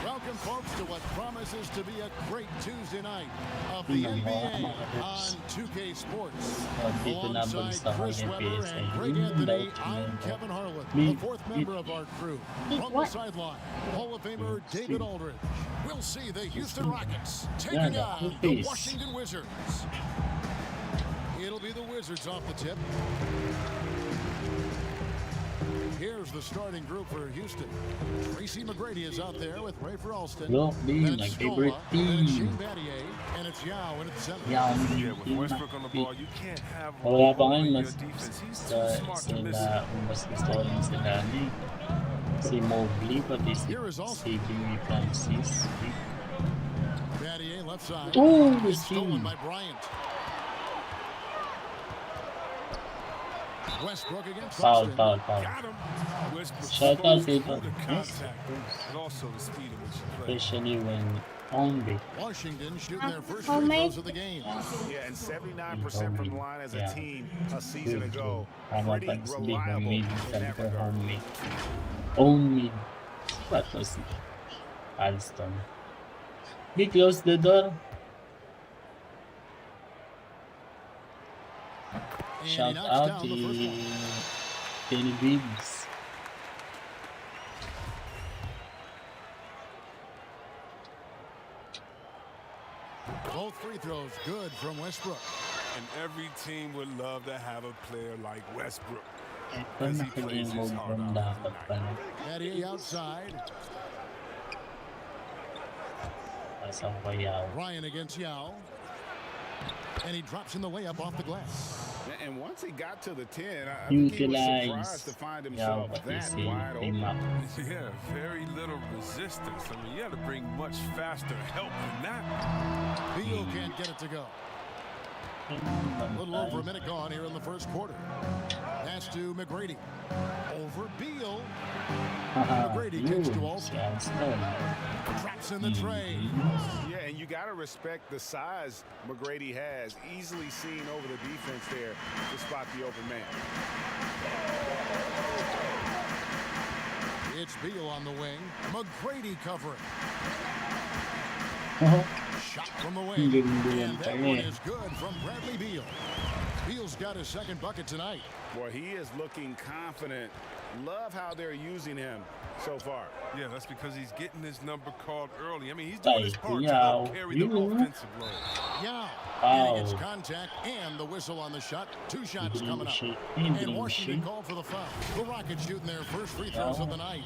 Welcome, folks, to what promises to be a great Tuesday night of the NBA on 2K Sports. Alongside Chris Webber and Greg Anthony, I'm Kevin Harlan, the fourth member of our crew. From the sideline, Hall of Famer David Aldridge. We'll see the Houston Rockets taking on the Washington Wizards. It'll be the Wizards off the tip. Here's the starting group for Houston. Tracy McGrady is out there with Rafer Alston. Look, Then my it's favorite Scola. Then it's team. Shane Battier. And it's Yao in at the center. Yeah, with Westbrook on the ball, you can't have a wala pa hole ngayon in your mas defense. He's sa too smart to miss it. mas gusto ko rin sila ni si Mobley pati Here is also si Jimmy Francis. Battier left side. Oh, It's stolen by Bryant. Westbrook against Foul. Got him. Westbrook Shout out to through the contact, but also the speed in which he plays. Especially when only. Washington shooting their first free throws of the game. Yeah, and 79% from the line as a team a season ago. Tama Pretty pag sabihin ng reliable made in that for regard. homemade. Homemade. What was it? Alston. We close the door. And he Shout knocks out down to the first one. Kenny Bibbs. Both free throws good from Westbrook. And every team would love to have a player like Westbrook. Ito nakaging move from dapat pala. Battier outside. Pasang ko Yao. Ryan against Yao. And he drops in the layup off the glass. And once he got to the 10, I think he was surprised Utilize to find Yao himself pati that si wide open. Map. Yeah, very little resistance. I mean, you had to bring much faster help than that. Beal can't get it to go. A little over a minute gone here in the first quarter. Pass to McGrady. Over Beal. McGrady kicks to Alston. Drops in the tray. Yeah, and you got to respect the size McGrady has. Easily seen over the defense there to spot the open man. It's Beal on the wing. McGrady covering. Shot from the wing. And that one is good from Bradley Beal. Beal's got his second bucket tonight. Boy, he is looking confident. Love how they're using him so far. Yeah, that's because he's getting his number called early. I mean, he's doing his part to Yao. help carry the offensive load. Yeah. Wow. And he gets contact and the whistle on the shot. Two shots coming up. And Washington called for the foul. The Rockets shooting their first free throws of the night.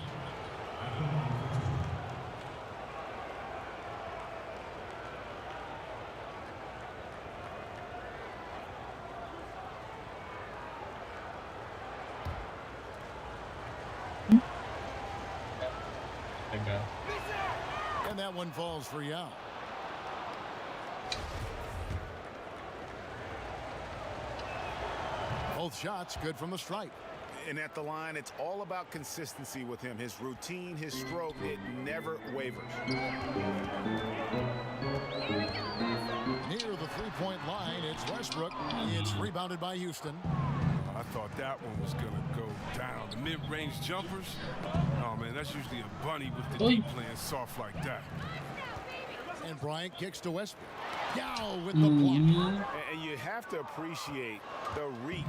And that one falls for Yao. Both shots good from the stripe. And at the line, it's all about consistency with him. His routine, his stroke, it never wavers. Near the three-point line, it's Westbrook. It's rebounded by Houston. I thought that one was going to go down. The mid-range jumpers, oh, man, that's usually a bunny with the deep playing soft like that. And Bryant kicks to Westbrook. Yao with the block. And you have to appreciate the reach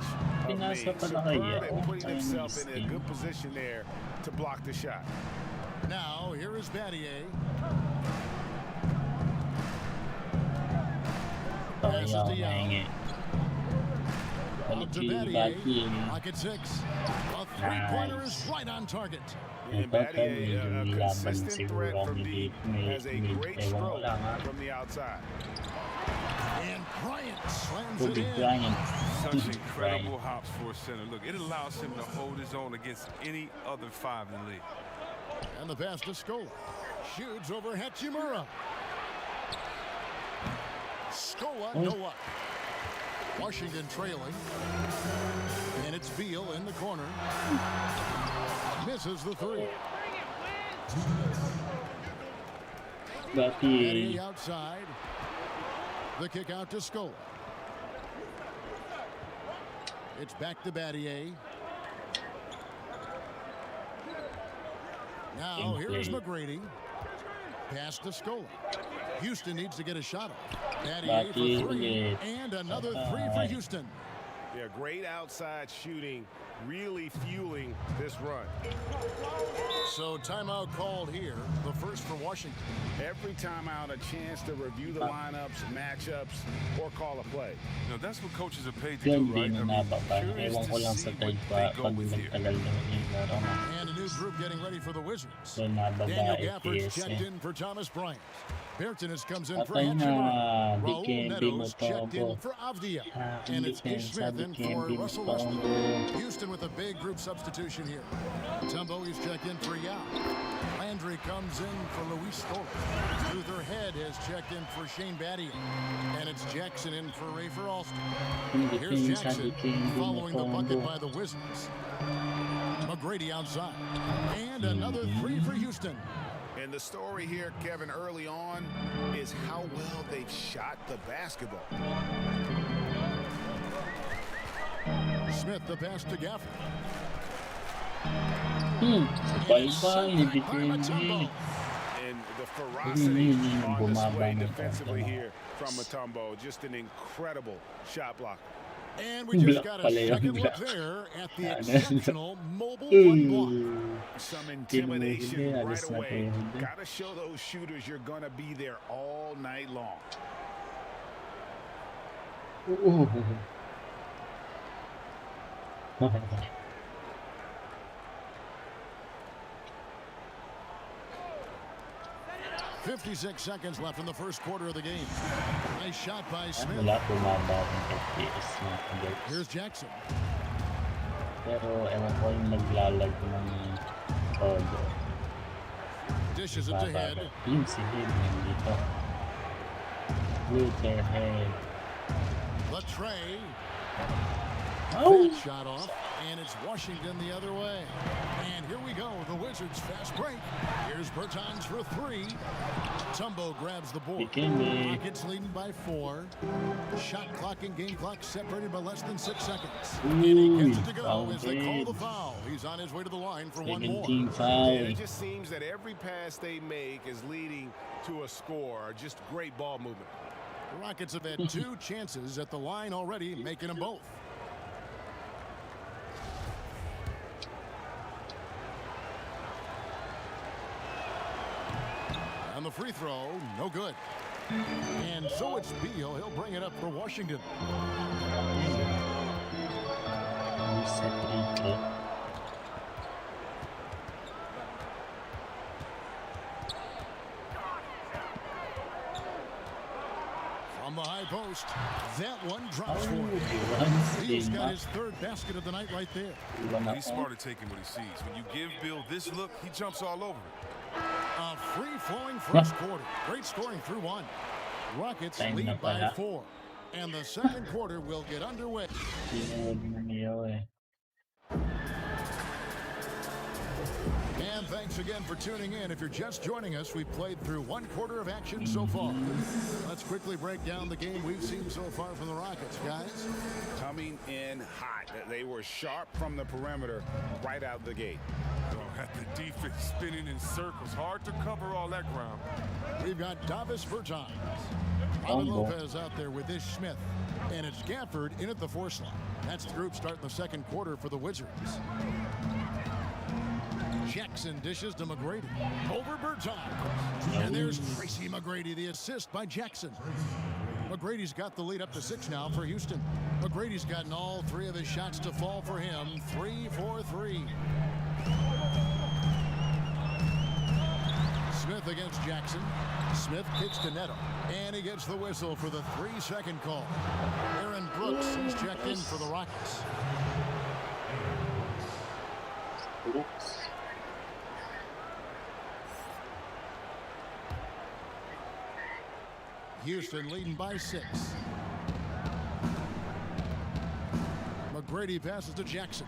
of Pinasa Ming. pala Superb kaya. at putting himself in a good position there to block the shot. Now, here is Battier. Passes to Yao. Up to Battier. Pocket six. A three-pointer is right on target. And Battier, a consistent threat from deep, has a great stroke from the outside. And Bryant slams it in. Such incredible hops for a center. Look, it allows him to hold his own against any other five in the league. And the pass to Scola. Shoots over Hachimura. Scola, no up. Washington trailing. And it's Beal in the corner. Misses the three. Battier outside. The kick out to Scola. It's back to Battier. Now here's McGrady. Pass to Scola. Houston needs to get a shot off. Battier for three. And another three for Houston. Yeah, great outside shooting, really fueling this run. So timeout called here, the first for Washington. Every timeout, a chance to review the lineups, matchups, or call a play. Now, that's what coaches are paid to Yun, do, di right? na I mean, nababa. curious Ewan ko to lang see sa what trade they pa go pag with here. nagtagal na yung laro. And a new group getting ready for the Wizards. So nababa Daniel Gafford's FPS checked eh. in for Thomas Bryant. Bertanis comes in for Patay na. Hatchimer. Raul Dikembe mo Netos checked in tombo. for Avdia. Aking And it's Ish depensa, Smith in for Dikembe mo Russell tombo. Westbrook. Houston with a big group substitution here. Tumbo is checked in for Yao. Landry comes in for Luis Torres. Luther Head has checked in for Shane Battier. And it's Jackson in for Rafer Alston. Here's Jackson following the bucket by the Wizards. McGrady outside. And another three for Houston. And the story here, Kevin, early on is how well they've shot the basketball. Smith the pass to Gafford. Bye-bye, Dikembe. And the ferocity on display Bumaba ng defensively konti. here from Mutombo. Just an incredible shot block. And we just Block got a pala yun, second look block. there at the Ano? exceptional mobile one block. Some intimidation Tinuloy, right alis na away. pwede. Gotta show those shooters you're gonna be there all night long. Oo. 56 seconds left in the first quarter of the game. Nice shot by Smith. Wala bumaba ng FPS na agad. Here's Jackson. Pero ewan ko yung naglalag ng todo. Dishes it to Head. Yung si Head nandito. Luther Head. Latre. Oh! That shot off. And it's Washington the other way. And here we go. The Wizards fast break. Here's Bertans for three. Tumbo grabs the board. Dikembe. Rockets leading by 4. Shot clock and game clock separated by less than 6 seconds. Ooh, And he gets it to go foul as they call the game. foul. He's on his way to the line for one more. 17 And foul. it just seems that every pass they make is leading to a score. Just great ball movement. The Rockets have had 2 chances at the line already, making them both. And the free throw, no good. And so it's Beal. He'll bring it up for Washington. Reset rito. From the high post, that one drops for him. Runs Beal's din got na. his 3rd basket of the night right there. Iwan He's ako. smart at taking what he sees. When you give Bill this look, he jumps all over it. A free-flowing first quarter. Great scoring through 1. Rockets Time na lead by pala. 4. And the second quarter will get underway. Tinawag na niyo eh. And thanks again for tuning in. If you're just joining us, we've played through 1 quarter of action so far. Let's quickly break down the game we've seen so far from the Rockets, guys. Coming in hot. They were sharp from the perimeter right out the gate. Oh, at the defense spinning in circles. Hard to cover all that ground. We've got Davis Bertans. Robin Combo. Lopez out there with Ish Smith. And it's Gafford in at the 4 slot. That's the group starting the second quarter for the Wizards. Jackson dishes to McGrady. Over Bertans. And there's Tracy McGrady, the assist by Jackson. McGrady's got the lead up to 6 now for Houston. McGrady's gotten all 3 of his shots to fall for him. 3 for 3. Smith against Jackson. Smith kicks to Neto. And he gets the whistle for the 3-second call. Aaron Brooks is checked in for the Rockets. Brooks. Houston leading by 6. McGrady passes to Jackson.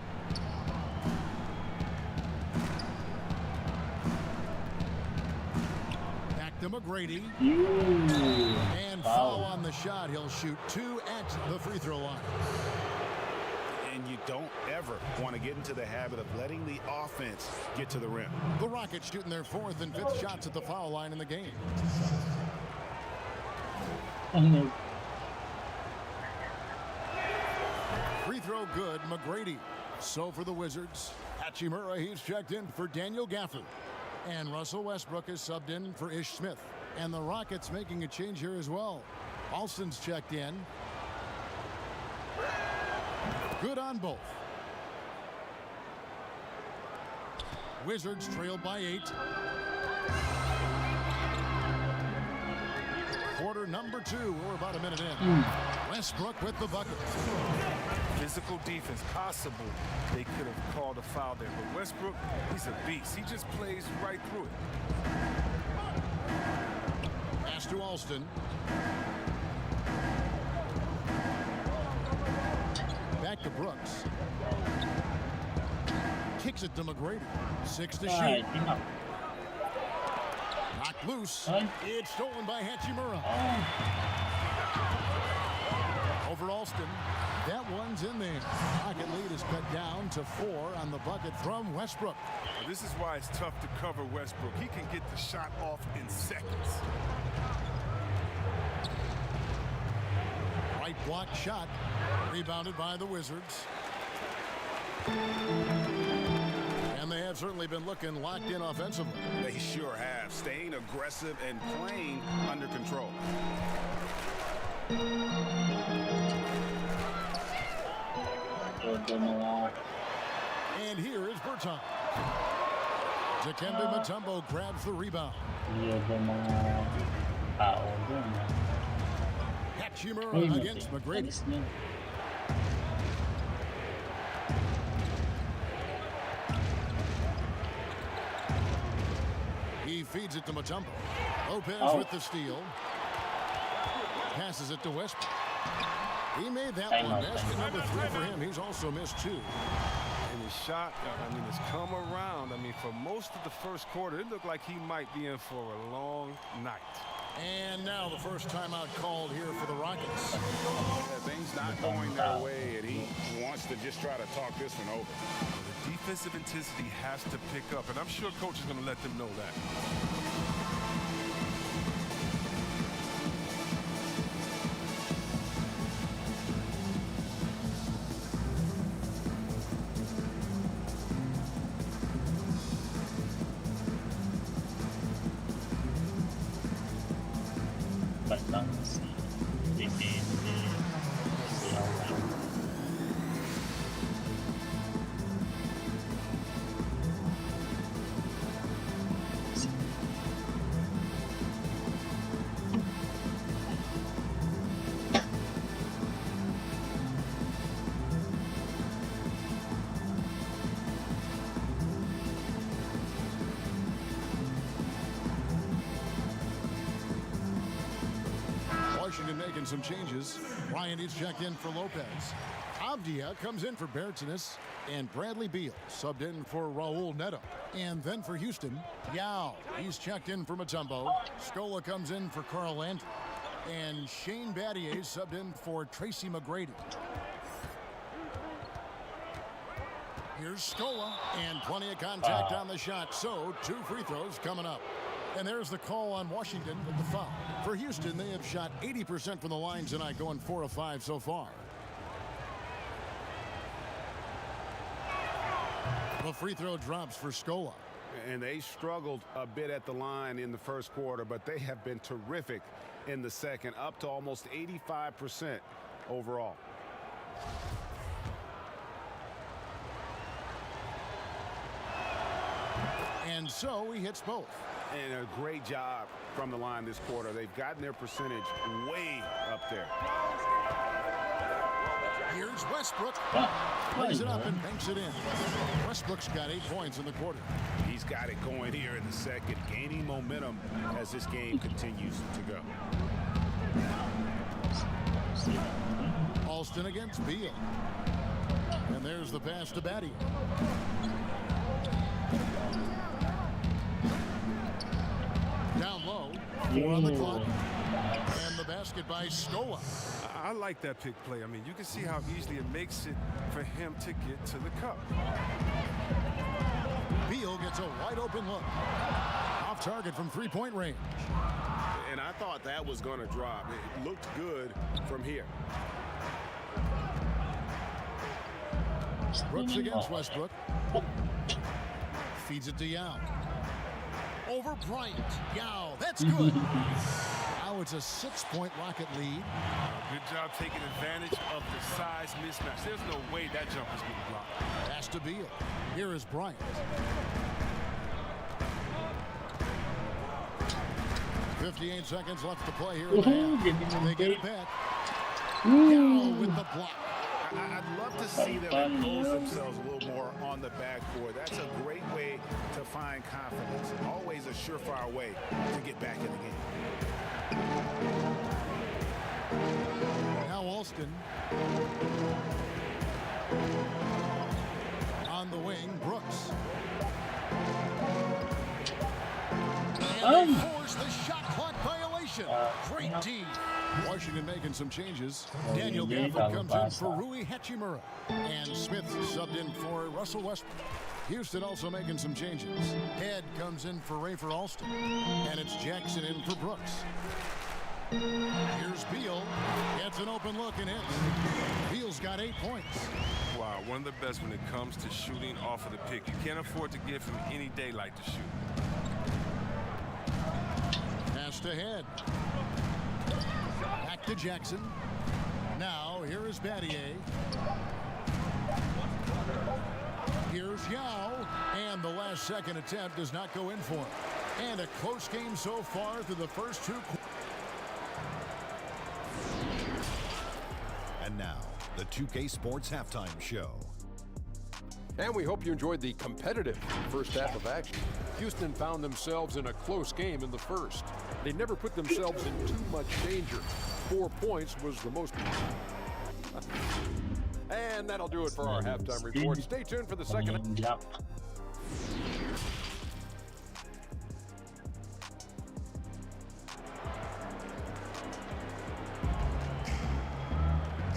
Back to McGrady. And foul on the shot. He'll shoot 2 at the free throw line. And you don't ever want to get into the habit of letting the offense get to the rim. The Rockets shooting their 4th and 5th shots at the foul line in the game. free throw good, McGrady. So for the Wizards, Hachimura, he's checked in for Daniel Gafford. And Russell Westbrook is subbed in for Ish Smith. And the Rockets making a change here as well. Alston's checked in. Good on both. Wizards trailed by 8. Quarter number 2. We're about a minute in. Westbrook with the bucket. Physical defense possible. They could have called a foul there. But Westbrook, he's a beast. He just plays right through it. Pass to Alston. Back to Brooks. Kicks it to McGrady. 6 to shoot. Knocked loose. It's stolen by Hachimura. Over Alston. That one's in there. Rocket lead is cut down to 4 on the bucket from Westbrook. Well, this is why it's tough to cover Westbrook. He can get the shot off in seconds. Right block shot. Rebounded by the Wizards. And they have certainly been looking locked in offensively. They sure have. Staying aggressive and playing under control. And here is Berton. Dikembe Mutombo grabs the rebound. Hachimura against McGrady. He feeds it to Mutombo. Lopez with the steal. Passes it to Westbrook. He made that one. Basket number 3 for him. He's also missed 2. And his shot, I mean, has come around. I mean, for most of the first quarter, it looked like he might be in for a long night. And now the first timeout called here for the Rockets. Yeah, things not going their way, and he wants to just try to talk this one over. The defensive intensity has to pick up, and I'm sure coach is going to let them know that. Washington making some changes. Ryan is checked in for Lopez. Avdia comes in for Bertsinus. And Bradley Beal subbed in for Raul Neto. And then for Houston, Yao. He's checked in for Mutombo. Scola comes in for Carl Landry. And Shane Battier subbed in for Tracy McGrady. Here's Scola. And plenty of contact on the shot. So 2 free throws coming up. And there's the call on Washington with the foul. For Houston, they have shot 80% from the line tonight, going 4 of 5 so far. The free throw drops for Scola. And they struggled a bit at the line in the first quarter, but they have been terrific in the second, up to almost 85% overall. And so he hits both. And a great job from the line this quarter. They've gotten their percentage way up there. Here's Westbrook. Plays it up and banks it in. Westbrook's got 8 points in the quarter. He's got it going here in the second, gaining momentum as this game continues to go. Alston against Beal. And there's the pass to Battier. Down low, 4 on the clock. And the basket by Scola. I like that pick play. I mean, you can see how easily it makes it for him to get to the cup. Beal gets a wide open look. Off target from 3-point range. And I thought that was going to drop. It looked good from here. Brooks against Westbrook. Feeds it to Yao. Over Bryant. Yao, that's good. Now it's a 6-point Rocket lead. Good job taking advantage of the size mismatch. There's no way that jump is getting blocked. Pass to Beal. Here is Bryant. 58 seconds left to play here in the half. They get it back. Yao with the block. I'd love to see them impose themselves a little more on the backboard. That's a great way to find confidence. Always a surefire way to get back in the game. Now Alston. On the wing, Brooks. And they force the shot clock violation. Great D. Washington making some changes. Daniel Gafford comes in for Rui Hachimura. And Smith subbed in for Russell Westbrook. Houston also making some changes. Head comes in for Rafer Alston. And it's Jackson in for Brooks. Here's Beal. Gets an open look and hits. Beal's got 8 points. Wow, one of the best when it comes to shooting off of the pick. You can't afford to give him any daylight to shoot. Pass to Head. Back to Jackson. Now, here is Battier. Here's Yao. And the last second attempt does not go in for him. And a close game so far through the first 2 quarters. And now, the 2K Sports Halftime Show. And we hope you enjoyed the competitive first half of action. Houston found themselves in a close game in the first. They never put themselves in too much danger. 4 points was the most. And that'll do it for our halftime report. Stay tuned for the second.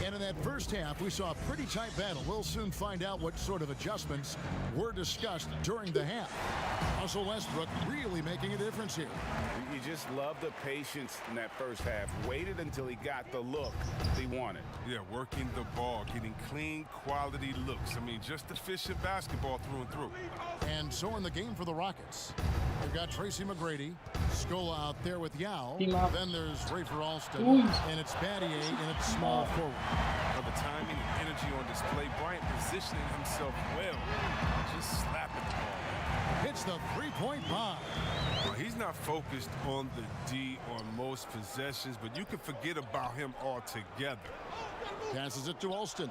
And in that first half, we saw a pretty tight battle. We'll soon find out what sort of adjustments were discussed during the half. Russell Westbrook really making a difference here. You just love the patience in that first half. Waited until he got the look he wanted. Yeah, working the ball, getting clean, quality looks. I mean, just efficient basketball through and through. And so in the game for the Rockets, we've got Tracy McGrady, Scola out there with Yao. Then there's Rafer Alston, and it's Battier in its small forward. For the timing and energy on display, Bryant positioning himself well, just slapping the ball. Hits the three-point bomb. Well, he's not focused on the D on most possessions, but you can forget about him altogether. Passes it to Alston.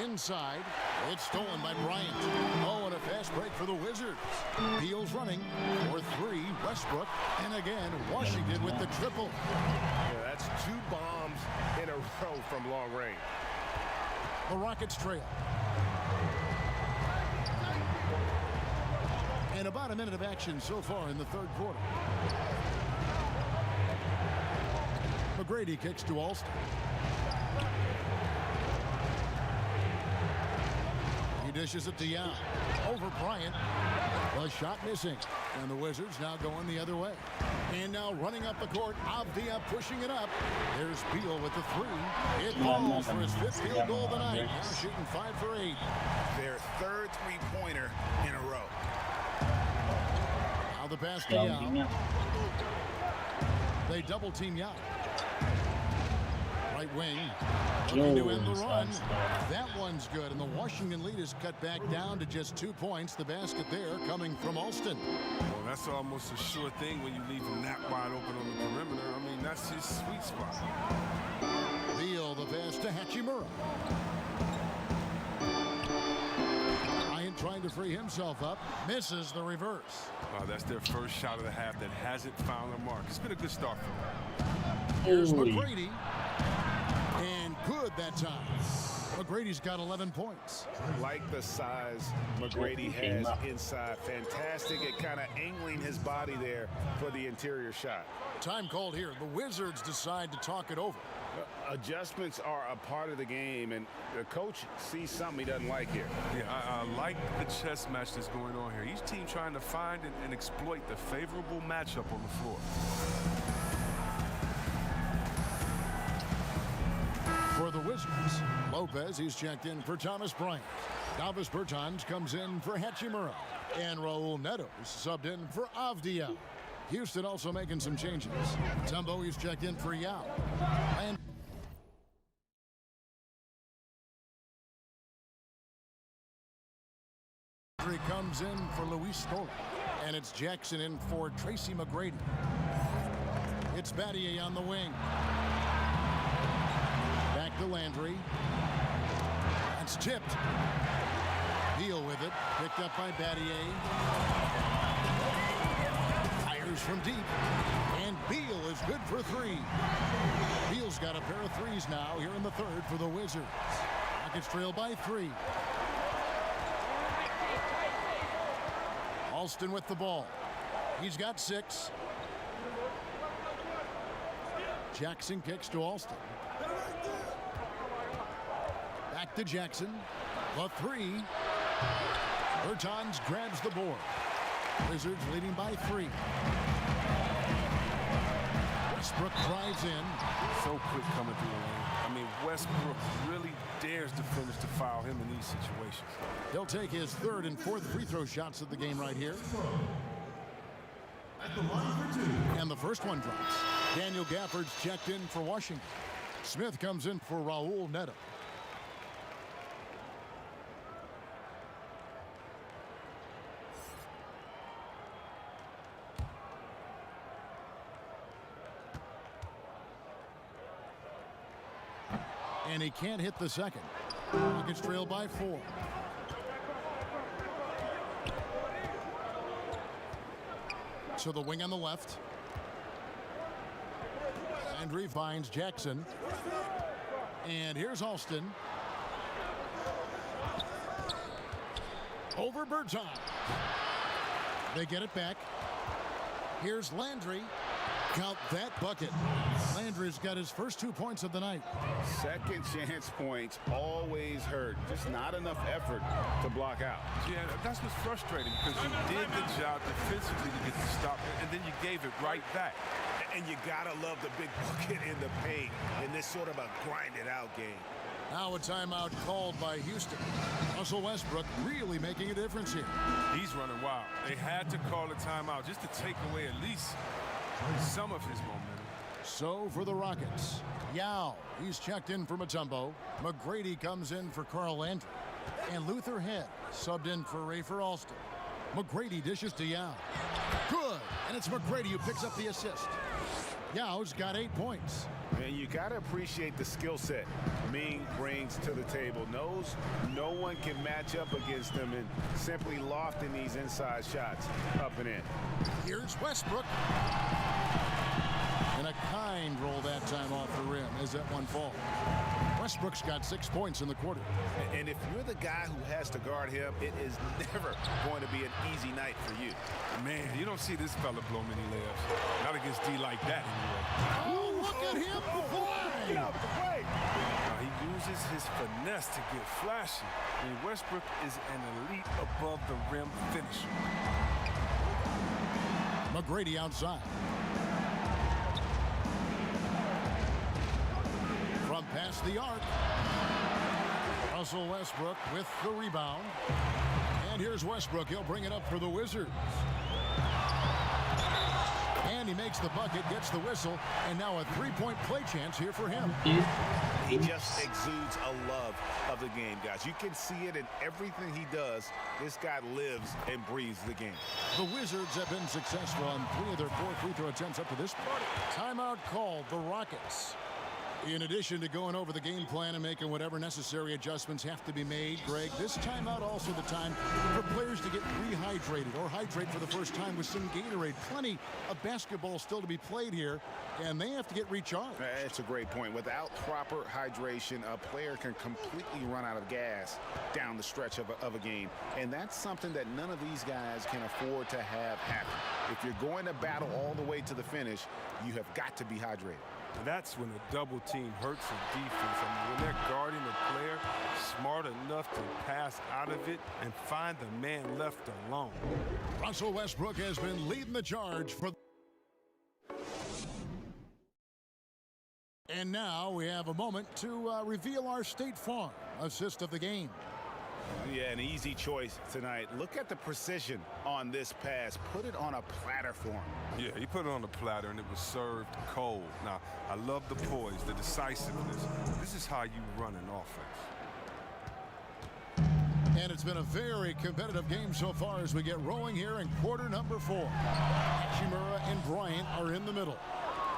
Inside, it's stolen by Bryant. Oh, and a fast break for the Wizards. Beal's running for 3, Westbrook, and again, Washington with the triple. Yeah, that's 2 bombs in a row from long range. The Rockets trail. And about a minute of action so far in the third quarter. McGrady kicks to Alston. He dishes it to Yao. Over Bryant. The shot missing. And the Wizards now going the other way. And now running up the court. Avdia pushing it up. There's Beal with the 3. It falls for his 5th field goal of the night. Now shooting 5 for 8. Their 3rd three-pointer in a row. Now the pass to Yao. They double team Yao. Right wing. Looking to end the run. That one's good, and the Washington lead is cut back down to just 2 points. The basket there coming from Alston. Well, that's almost a sure thing when you leave him that wide open on the perimeter. I mean, that's his sweet spot. Beal, the pass to Hachimura. Bryant trying to free himself up. Misses the reverse. That's their first shot of the half that hasn't found a mark. It's been a good start for them. Here's McGrady. And good that time. McGrady's got 11 points. Like the size McGrady has inside. Fantastic at kind of angling his body there for the interior shot. Time called here. The Wizards decide to talk it over. Adjustments are a part of the game, and the coach sees something he doesn't like here. Yeah, I like the chess match that's going on here. Each team trying to find and exploit the favorable matchup on the floor. For the Wizards, Lopez, he's checked in for Thomas Bryant. Davis Bertans comes in for Hachimura. And Raul Neto is subbed in for Avdia. Houston also making some changes. Tumbo, he's checked in for Yao. And comes in for Luis Scola. And it's Jackson in for Tracy McGrady. It's Battier on the wing. Back to Landry. That's tipped. Beal with it. Picked up by Battier. Fires from deep. And Beal is good for three. Beal's got a pair of threes now here in the third for the Wizards. Rockets trail by 3. Alston with the ball. He's got 6. Jackson kicks to Alston. Back to Jackson. The 3. Bertans grabs the board. Wizards leading by 3. Westbrook drives in. So quick coming through the lane. I mean, Westbrook really dares defenders to foul him in these situations. He'll take his 3rd and 4th free throw shots of the game right here. And the first one drops. Daniel Gafford's checked in for Washington. Smith comes in for Raul Neto. And he can't hit the second. Rockets trail by 4. To the wing on the left. Landry finds Jackson. And here's Alston. Over Bertans. They get it back. Here's Landry. Count that bucket. Landry's got his first 2 points of the night. Second chance points always hurt. Just not enough effort to block out. Yeah, that's what's frustrating because you did the job defensively to get the stop, and then you gave it right back. And you gotta love the big bucket in the paint in this sort of a grinded-out game. Now a timeout called by Houston. Russell Westbrook really making a difference here. He's running wild. They had to call a timeout just to take away at least some of his momentum. So for the Rockets, Yao, he's checked in for Mutombo. McGrady comes in for Carl Landry. And Luther Head subbed in for Rafer Alston. McGrady dishes to Yao. Good, and it's McGrady who picks up the assist. Yao's got 8 points. And you got to appreciate the skill set Ming brings to the table. Knows no one can match up against him and simply lofting these inside shots up and in. Here's Westbrook. And a kind roll that time off the rim as that one falls. Westbrook's got 6 points in the quarter. And if you're the guy who has to guard him, it is never going to be an easy night for you. Man, you don't see this fella blow many layups. Not against D like that anyway. Oh, look at him fly! He uses his finesse to get flashy. I mean, Westbrook is an elite above the rim finisher. McGrady outside. From past the arc. Russell Westbrook with the rebound. And here's Westbrook. He'll bring it up for the Wizards. And he makes the bucket, gets the whistle, and now a three-point play chance here for him. He just exudes a love of the game, guys. You can see it in everything he does. This guy lives and breathes the game. The Wizards have been successful on 3 of their 4 free throw attempts up to this point. Timeout called the Rockets. In addition to going over the game plan and making whatever necessary adjustments have to be made, Greg, this timeout also the time for players to get rehydrated or hydrate for the first time with some Gatorade. Plenty of basketball still to be played here, and they have to get recharged. That's a great point. Without proper hydration, a player can completely run out of gas down the stretch of a game, and that's something that none of these guys can afford to have happen. If you're going to battle all the way to the finish, you have got to be hydrated. That's when a double team hurts a defense. I mean, when they're guarding a player smart enough to pass out of it and find the man left alone. Russell Westbrook has been leading the charge for... And now we have a moment to reveal our State Farm assist of the game. Yeah, an easy choice tonight. Look at the precision on this pass. Put it on a platter for him. Yeah, he put it on the platter, and it was served cold. Now, I love the poise, the decisiveness. This is how you run an offense. And it's been a very competitive game so far as we get rolling here in quarter number 4. Hachimura and Bryant are in the middle.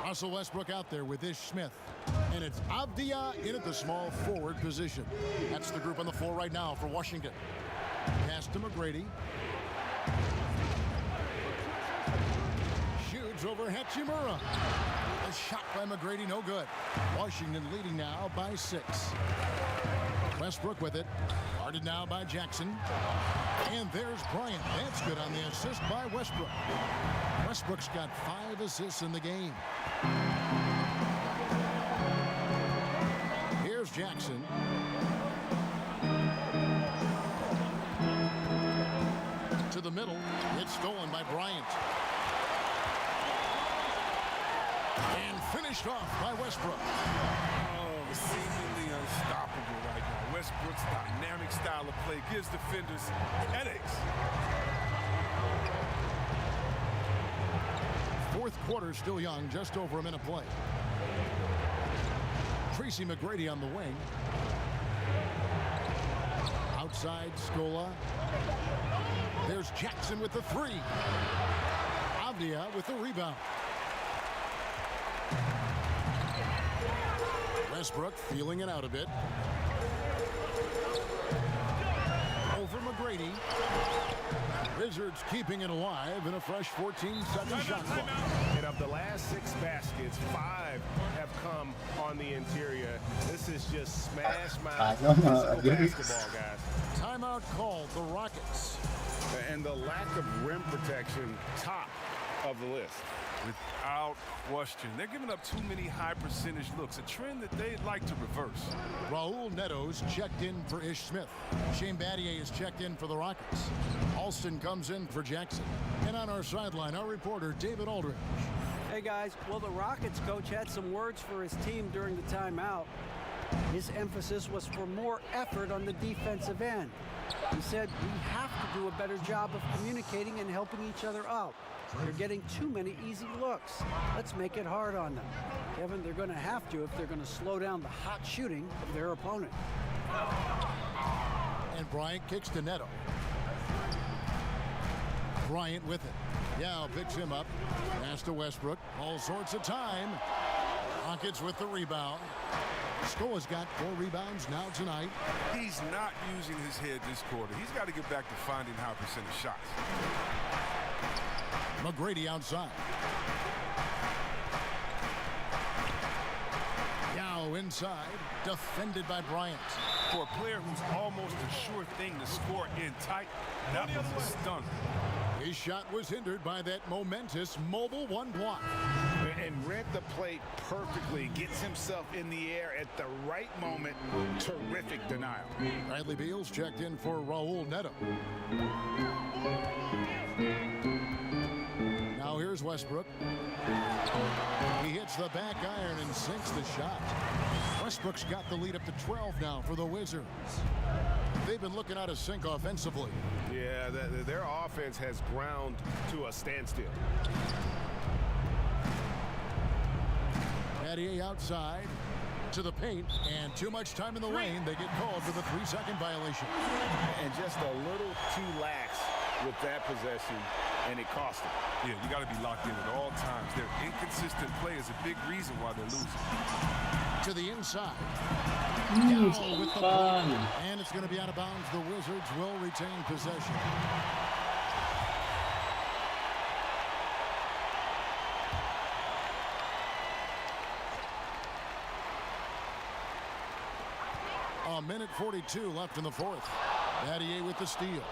Russell Westbrook out there with Ish Smith. And it's Avdia in at the small forward position. That's the group on the floor right now for Washington. Pass to McGrady. Shoots over Hachimura. A shot by McGrady, no good. Washington leading now by 6. Westbrook with it. Guarded now by Jackson. And there's Bryant. That's good on the assist by Westbrook. Westbrook's got 5 assists in the game. Here's Jackson. To the middle. It's stolen by Bryant. And finished off by Westbrook. Oh, seemingly unstoppable right now. Westbrook's dynamic style of play gives defenders headaches. Fourth quarter still young, just over a minute play. Tracy McGrady on the wing. Outside, Scola. There's Jackson with the 3. Avdia with the rebound. Westbrook feeling it out a bit. Over McGrady. Wizards keeping it alive in a fresh 14-second shot clock. And of the last 6 baskets, 5 have come on the interior. This is just smash mouth basketball, guys. Timeout called the Rockets. And the lack of rim protection, top of the list. Without question. They're giving up too many high percentage looks, a trend that they'd like to reverse. Raul Neto's checked in for Ish Smith. Shane Battier is checked in for the Rockets. Alston comes in for Jackson. And on our sideline, our reporter, David Aldridge. Hey guys, well, the Rockets coach had some words for his team during the timeout. His emphasis was for more effort on the defensive end. He said we have to do a better job of communicating and helping each other out. They're getting too many easy looks. Let's make it hard on them. Kevin, they're going to have to if they're going to slow down the hot shooting of their opponent. And Bryant kicks to Neto. Bryant with it. Yao picks him up. Pass to Westbrook. All sorts of time. Rockets with the rebound. Scola's got 4 rebounds now tonight. He's not using his head this quarter. He's got to get back to finding high percentage shots. McGrady outside. Yao inside. Defended by Bryant. For a player who's almost a sure thing to score in tight, that was a stunner. His shot was hindered by that momentous mobile 1 block. And read the play perfectly. Gets himself in the air at the right moment. Terrific denial. Bradley Beal's checked in for Raul Neto. Now here's Westbrook. He hits the back iron and sinks the shot. Westbrook's got the lead up to 12 now for the Wizards. They've been looking out of sync offensively. Yeah, their offense has ground to a standstill. Battier outside to the paint, and too much time in the lane. They get called for the 3-second violation. And just a little too lax with that possession, and it cost them. Yeah, you got to be locked in at all times. Their inconsistent play is a big reason why they're losing. To the inside. With the ball, and it's going to be out of bounds. The Wizards will retain possession. A minute 42 left in the fourth. Battier with the steal.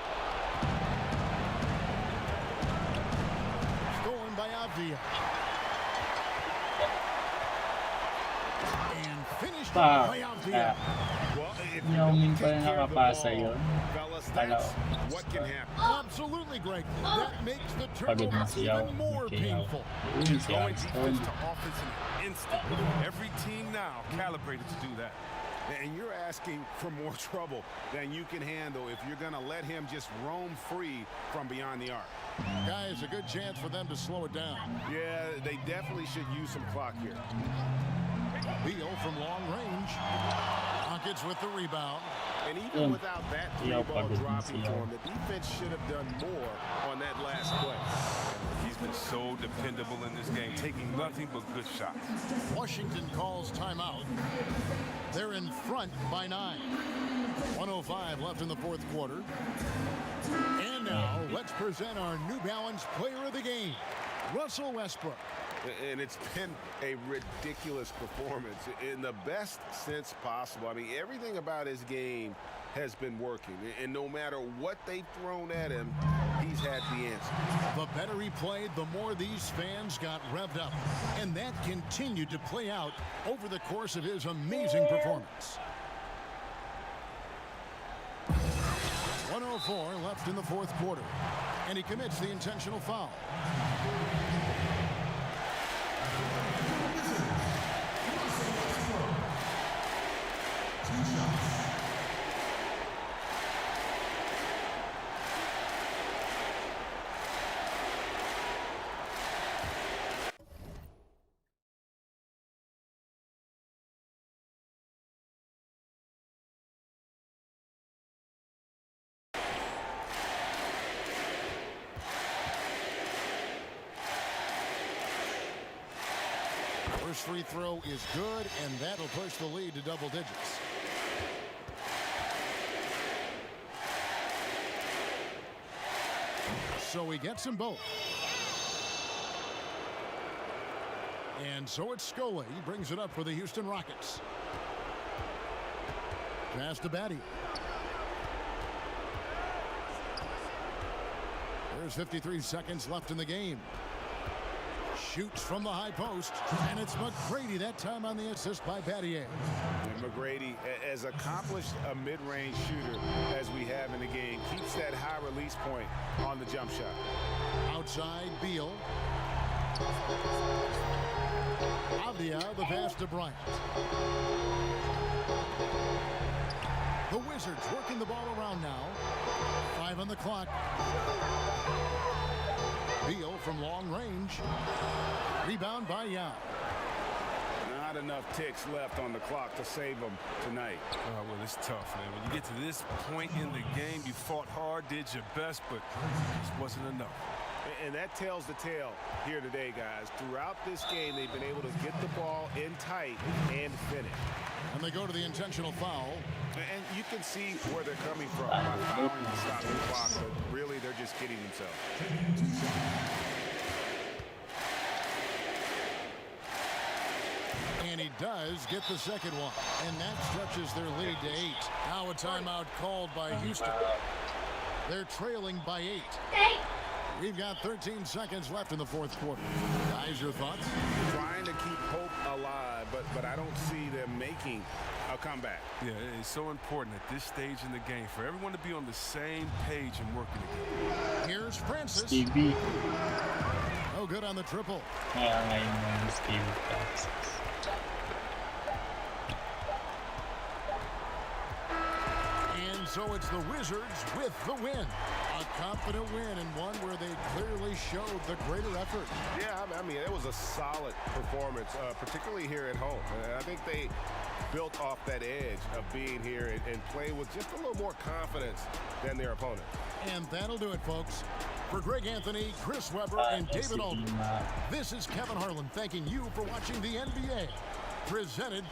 Stolen by Avdia. And finished by Avdia. Well, if you Yao don't Ming take pala care of the nakapasa ball, yun. fellas, Kala that's ko. what can happen. Absolutely, Greg. That makes the Pagod na turnover si Yao. even more Okay, Yao. painful. Yun si Going Alston. defense to offense in an instant. Every team now calibrated to do that. And you're asking for more trouble than you can handle if you're going to let him just roam free from beyond the arc. Guys, a good chance for them to slow it down. Yeah, they definitely should use some clock here. Beal from long range. Rockets with the rebound. And even without that Yao three-ball pagod na dropping si to Yao. him, the defense should have done more on that last play. He's been so dependable in this game, taking nothing but good shots. Washington calls timeout. They're in front by 9. 1:05 left in the fourth quarter. And now, let's present our New Balance Player of the Game, Russell Westbrook. And it's been a ridiculous performance in the best sense possible. I mean, everything about his game has been working. And no matter what they've thrown at him, he's had the answer. The better he played, the more these fans got revved up. And that continued to play out over the course of his amazing performance. 1:04 left in the fourth quarter. And he commits the intentional foul. First free throw is good, and that'll push the lead to double digits. So he gets them both. And so it's Scully. He brings it up for the Houston Rockets. Pass to Batty. There's 53 seconds left in the game. Shoots from the high post, and it's McGrady that time on the assist by Battier. And McGrady, as accomplished a mid-range shooter as we have in the game, keeps that high release point on the jump shot. Outside, Beal. Avdia, the pass to Bryant. The Wizards working the ball around now. 5 on the clock. Beal from long range. Rebound by Yao. Not enough ticks left on the clock to save them tonight. Well, it's tough, man. When you get to this point in the game, you fought hard, did your best, but it just wasn't enough. And that tells the tale here today, guys. Throughout this game, they've been able to get the ball in tight and finish. And they go to the intentional foul. And you can see where they're coming from by fouling to stop the clock, but really they're just kidding themselves. And he does get the second one. And that stretches their lead to 8. Now a timeout called by Houston. They're trailing by 8. We've got 13 seconds left in the fourth quarter. Guys, your thoughts? Trying to keep hope alive, but I don't see them making a comeback. Yeah, it's so important at this stage in the game for everyone to be on the same page and working together. Here's Francis. Stevie. No good on the triple. Kaya ngayon yung Stevie Francis. And so it's the Wizards with the win. A confident win and one where they clearly showed the greater effort. Yeah, I mean, it was a solid performance, particularly here at home. And I think they built off that edge of being here and playing with just a little more confidence than their opponent. And that'll do it, folks. For Greg Anthony, Chris Webber, and David Aldridge, this is Kevin Harlan thanking you for watching the NBA, presented